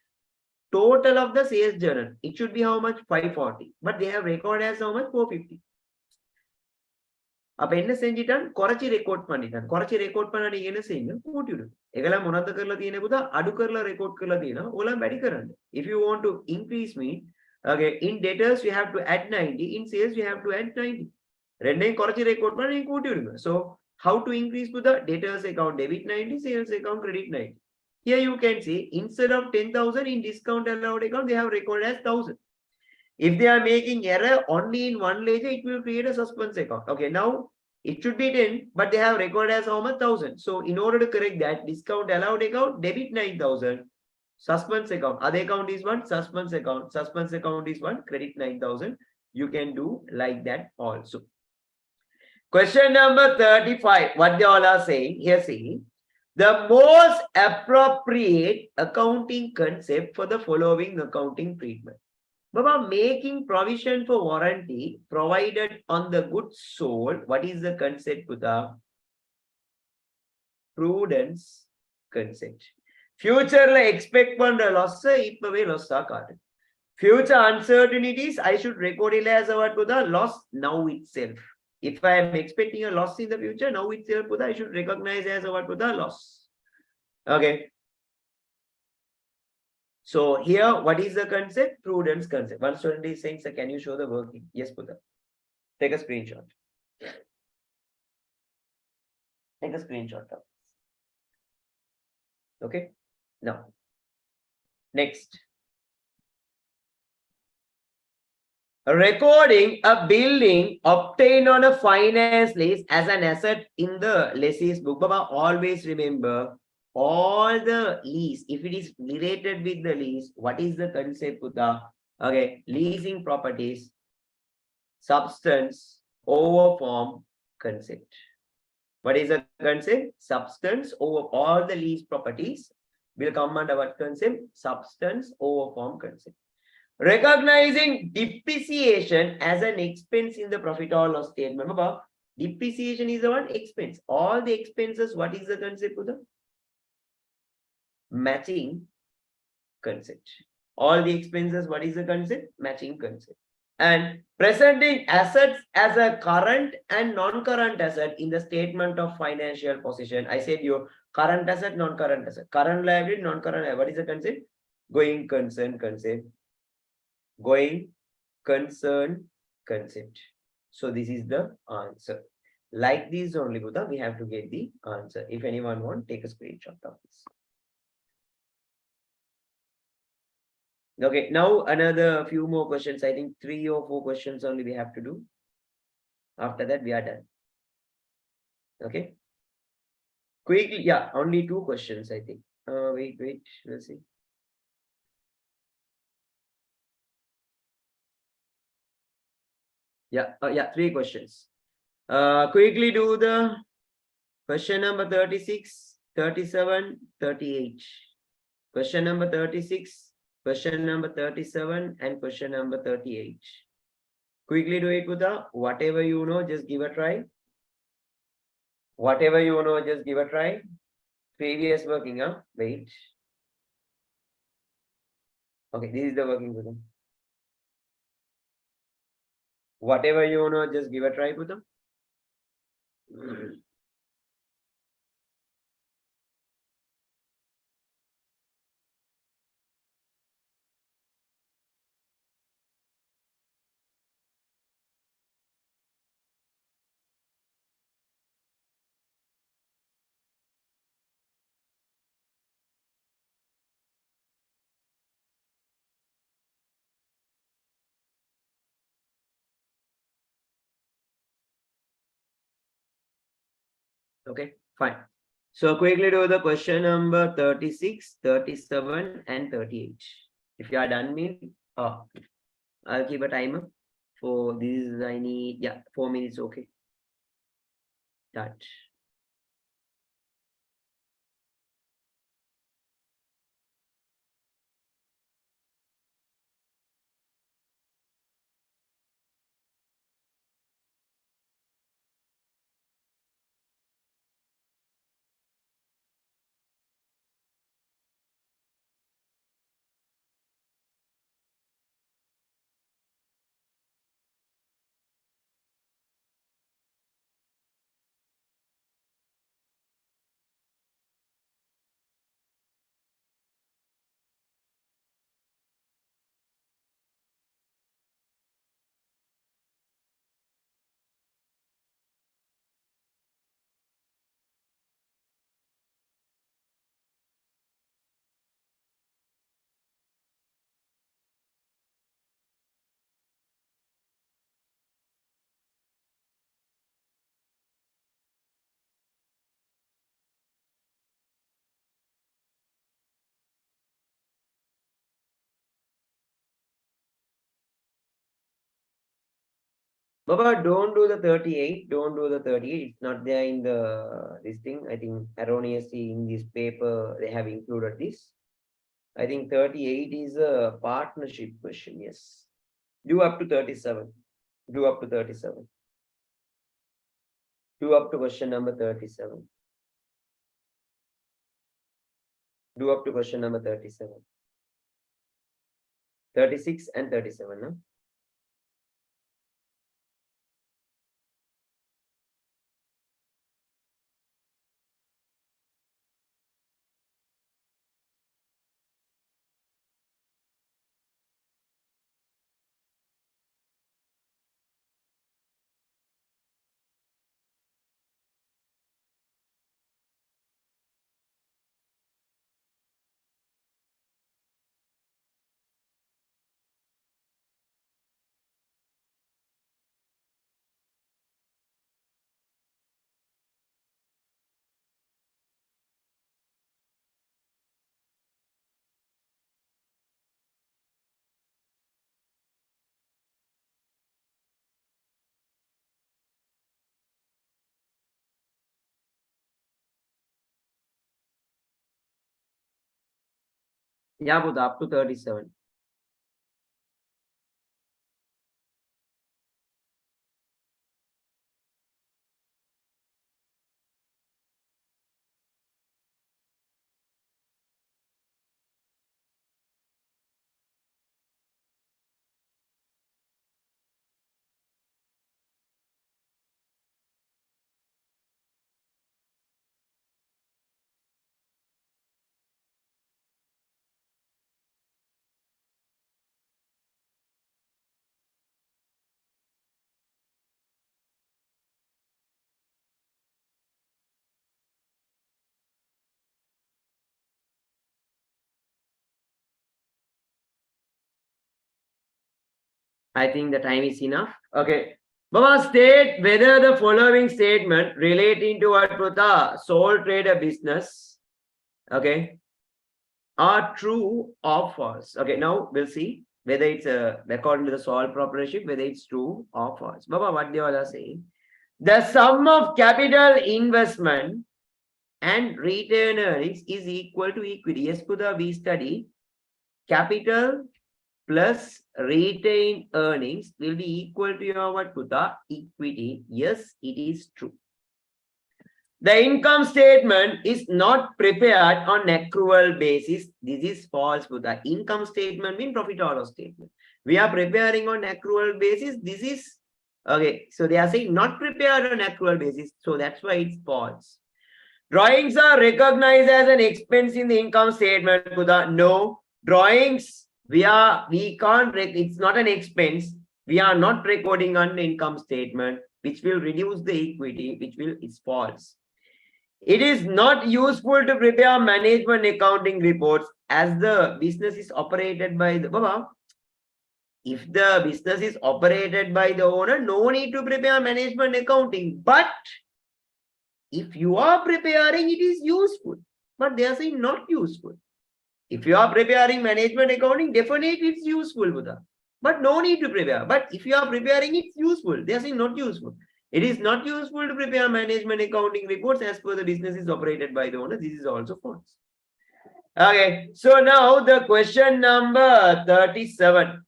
Total of the sales journal, it should be how much? 540, but they have recorded as how much? 450. அப்ப என்ன செஞ்சிட்டான் குறைச்சி record பண்ணிட்டான் குறைச்சி record பண்ணா நீங்க என்ன செய்யுங்க கூட்டி விடுங்க ඒගොල්ලන් මොනවද කරලා තියෙන්නේ පුතා අඩු කරලා රෙකෝඩ් කරලා තියෙනවා ඕගොල්ලන් වැඩි කරන්න if you want to increase me okay in debtors you have to add 90 in sales you have to add 90 ரெண்டையும் குறைச்சி ரெக்கார்ட் பண்ணி நீங்க கூட்டி விடுங்க so how to increase புதா debtors account debit 90 sales account credit 90 here you can see instead of 10,000 in discount allowed account they have recorded as 1,000 if they are making error only in one ledger, it will create a suspense account. Okay, now it should be 10, but they have recorded as how much? 1,000. So in order to correct that, discount allowed account, debit 9,000, suspense account. Other account is one, suspense account is one, credit 9,000. You can do like that also. Question number 35. What they all are saying? Here see. The most appropriate accounting concept for the following accounting treatment. Baba, making provision for warranty provided on the goods sold. What is the concept, Buddha? Prudence concept. Future expect பண்ற loss இப்பவே loss காட்டு. Future uncertainties I should record it as what Buddha loss now itself. If I am expecting a loss in the future, now itself Buddha I should recognize as what Buddha loss. Okay. So here, what is the concept? Prudence concept. One student is saying, sir, can you show the working? Yes, Buddha. Take a screenshot. Take a screenshot. Okay. Now, next. Recording a building obtained on a finance lease as an asset in the lessee's book. Baba, always remember, all the lease, if it is related with the lease, what is the concept, Buddha? Okay, leasing properties, substance over form concept. What is the concept? Substance over all the lease properties will come under what concept? Substance over form concept. Recognizing depreciation as an expense in the profit or loss statement. Baba, depreciation is the one expense. All the expenses, what is the concept, Buddha? Matching concept. All the expenses, what is the concept? Matching concept. And presenting assets as a current and non-current asset in the statement of financial position. I said you current asset, non-current asset. Current liability, non-current liability. What is the concept? Going concern concept. Going concern concept. So this is the answer. Like this only, Buddha, we have to get the answer. If anyone want, take a screenshot of this. Okay, now another few more questions. I think 3 or 4 questions only we have to do. After that, we are done. Okay. Quickly, yeah, only 2 questions, I think. Wait, we'll see. Yeah, 3 questions. Quickly do the question number 36, 37, 38. Question number 36, question number 37, and question number 38. Quickly do it, Buddha. Whatever you know, just give a try. Whatever you know, just give a try. Previous working, huh? Wait. Okay, this is the working, Buddha. Whatever you know, just give a try, Buddha. Okay, fine. So quickly do the question number 36, 37, and 38. If you are done, mean, I'll keep a timer for this. I need, 4 minutes. Okay. Start. Baba, don't do the 38. Don't do the 38. It's not there in the this thing. I think erroneously in this paper they have included this. I think 38 is a partnership question. Yes. Do up to 37. Do up to 37. Do up to question number 37. Do up to question number 37. 36 and 37. No? Yeah, Buddha, up to 37. I think the time is enough. Okay. Baba, state whether the following statement relating to what Pruta sole trader business, okay, are true or false. Okay, now we'll see whether it's according to the sole proprietorship, whether it's true or false. Baba, what they all are saying? The sum of capital investment and retained earnings is equal to equity. Yes, Pruta, we study capital plus retained earnings will be equal to your what, Pruta? Equity. Yes, it is true. The income statement is not prepared on accrual basis. This is false, Pruta. Income statement means profit or loss statement. We are preparing on accrual basis. This is okay. So they are saying not prepared on accrual basis. So that's why it's false. Drawings are recognized as an expense in the income statement, Pruta. No, drawings we can't. It's not an expense. We are not recording on the income statement, which will reduce the equity, is false. It is not useful to prepare management accounting reports as the business is operated by the Baba. If the business is operated by the owner, no need to prepare management accounting. But if you are preparing, it is useful. But they are saying not useful. If you are preparing management accounting, definitely it's useful, Buddha. But no need to prepare. But if you are preparing, it's useful. They are saying not useful. It is not useful to prepare management accounting reports as per the business is operated by the owner. This is also false. Okay, so now the question number 37.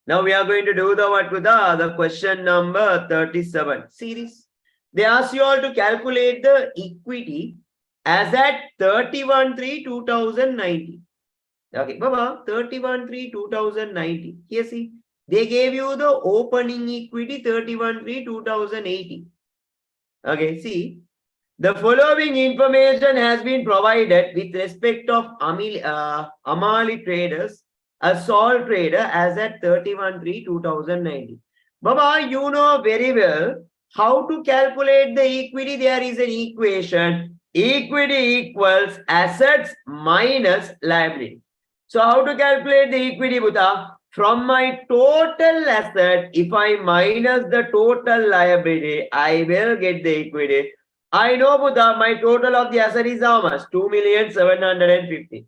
Now we are going to do the question number 37. See this. They ask you all to calculate the equity as at 31/3/2019. Okay, Baba, 31/3/2019. Here see. They gave you the opening equity 31/3/2018. Okay, see, the following information has been provided with respect of Amali traders, a sole trader as at 31/3/2019. Baba, you know very well how to calculate the equity. There is an equation. Equity equals assets minus liability. So how to calculate the equity, Buddha? From my total asset, if I minus the total liability, I will get the equity. I know, Buddha, my total of the asset is how much? 2,750,000.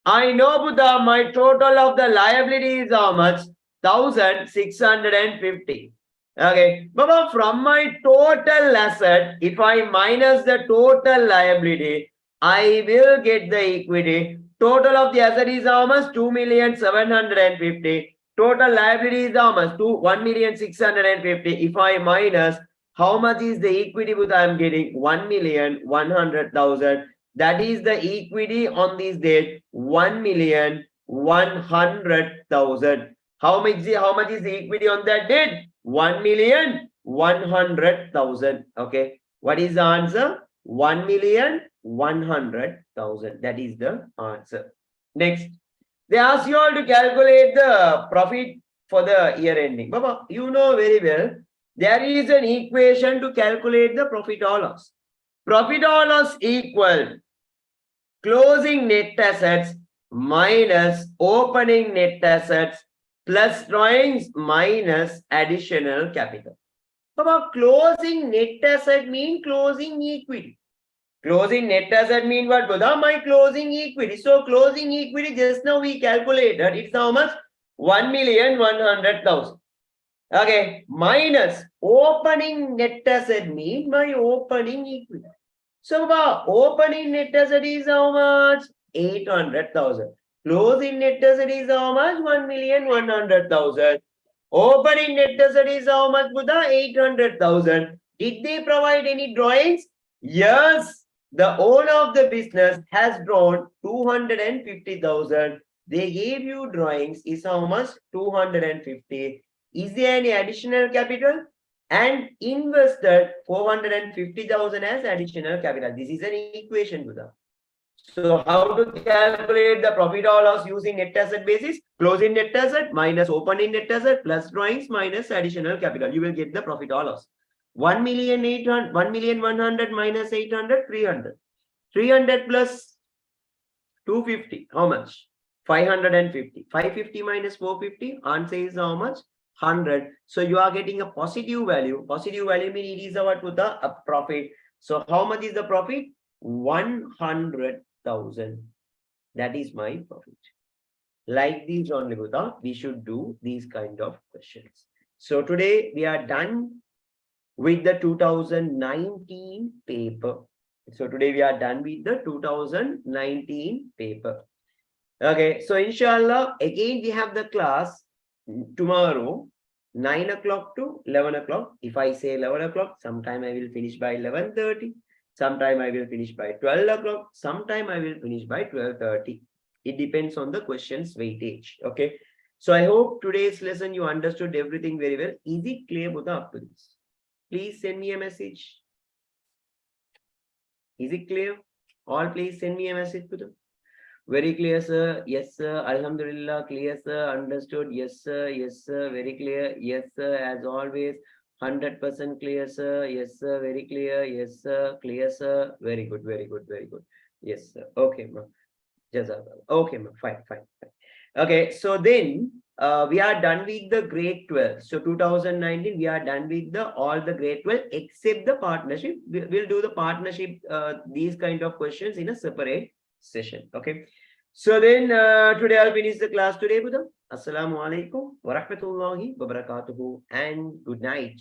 I know, Buddha, my total of the liability is how much? 1,650. Okay. Baba, from my total asset, if I minus the total liability, I will get the equity. Total of the asset is how much? 2,750,000. Total liability is how much? 1,650,000. If I minus, how much is the equity that I am getting? 1,100,000. That is the equity on this date. 1,100,000. How much is the equity on that date? 1,100,000. Okay. What is the answer? 1,100,000. That is the answer. Next, they ask you all to calculate the profit for the year ending. Baba, you know very well, there is an equation to calculate the profit or loss. Profit or loss equal closing net assets minus opening net assets plus drawings minus additional capital. Baba, closing net asset mean closing equity. Closing net asset mean what, Buddha? My closing equity. So closing equity just now we calculated. It's how much? 1,100,000. Okay. Minus opening net asset mean my opening equity. So opening net asset is how much? 800,000. Closing net asset is how much? 1,100,000. Opening net asset is how much, Buddha? 800,000. Did they provide any drawings? Yes. The owner of the business has drawn 250,000. They gave you drawings is how much? 250. Is there any additional capital? And invested 450,000 as additional capital. This is an equation, Buddha. So how to calculate the profit or loss using net asset basis? Closing net asset minus opening net asset plus drawings minus additional capital. You will get the profit or loss. 1,100,000 minus 800, 300. 300 plus 250. How much? 550. 550 minus 450, answer is how much? 100. So you are getting a positive value. Positive value means it is what with a profit. So how much is the profit? 100,000. That is my profit. Like these only, Buddha, we should do these kind of questions. So today we are done with the 2019 paper. So today we are done with the 2019 paper. Okay, so inshallah, again we have the class tomorrow, 9 o'clock to 11 o'clock. If I say 11 o'clock, sometime I will finish by 11:30. Sometime I will finish by 12 o'clock. Sometime I will finish by 12:30. It depends on the questions weightage. Okay. So I hope today's lesson you understood everything very well. Is it clear, Buddha, up to this? Please send me a message. Is it clear? All please send me a message, Buddha. Very clear, sir. Yes, sir. Alhamdulillah. Clear, sir. Understood. Yes, sir. Yes, sir. Very clear. Yes, sir. As always, 100% clear, sir. Yes, sir. Very clear. Yes, sir. Clear, sir. Very good. Very good. Very good. Yes, sir. Okay, ma. Jazakallah. Okay, ma. Fine, fine, fine. Okay, so then we are done with the grade 12. So 2019, we are done with the all the grade 12 except the partnership. We'll do the partnership, these kind of questions in a separate session. Okay. So then today I'll finish the class today, Buddha. Assalamu alaikum wa rahmatullahi wa barakatuhu and good night.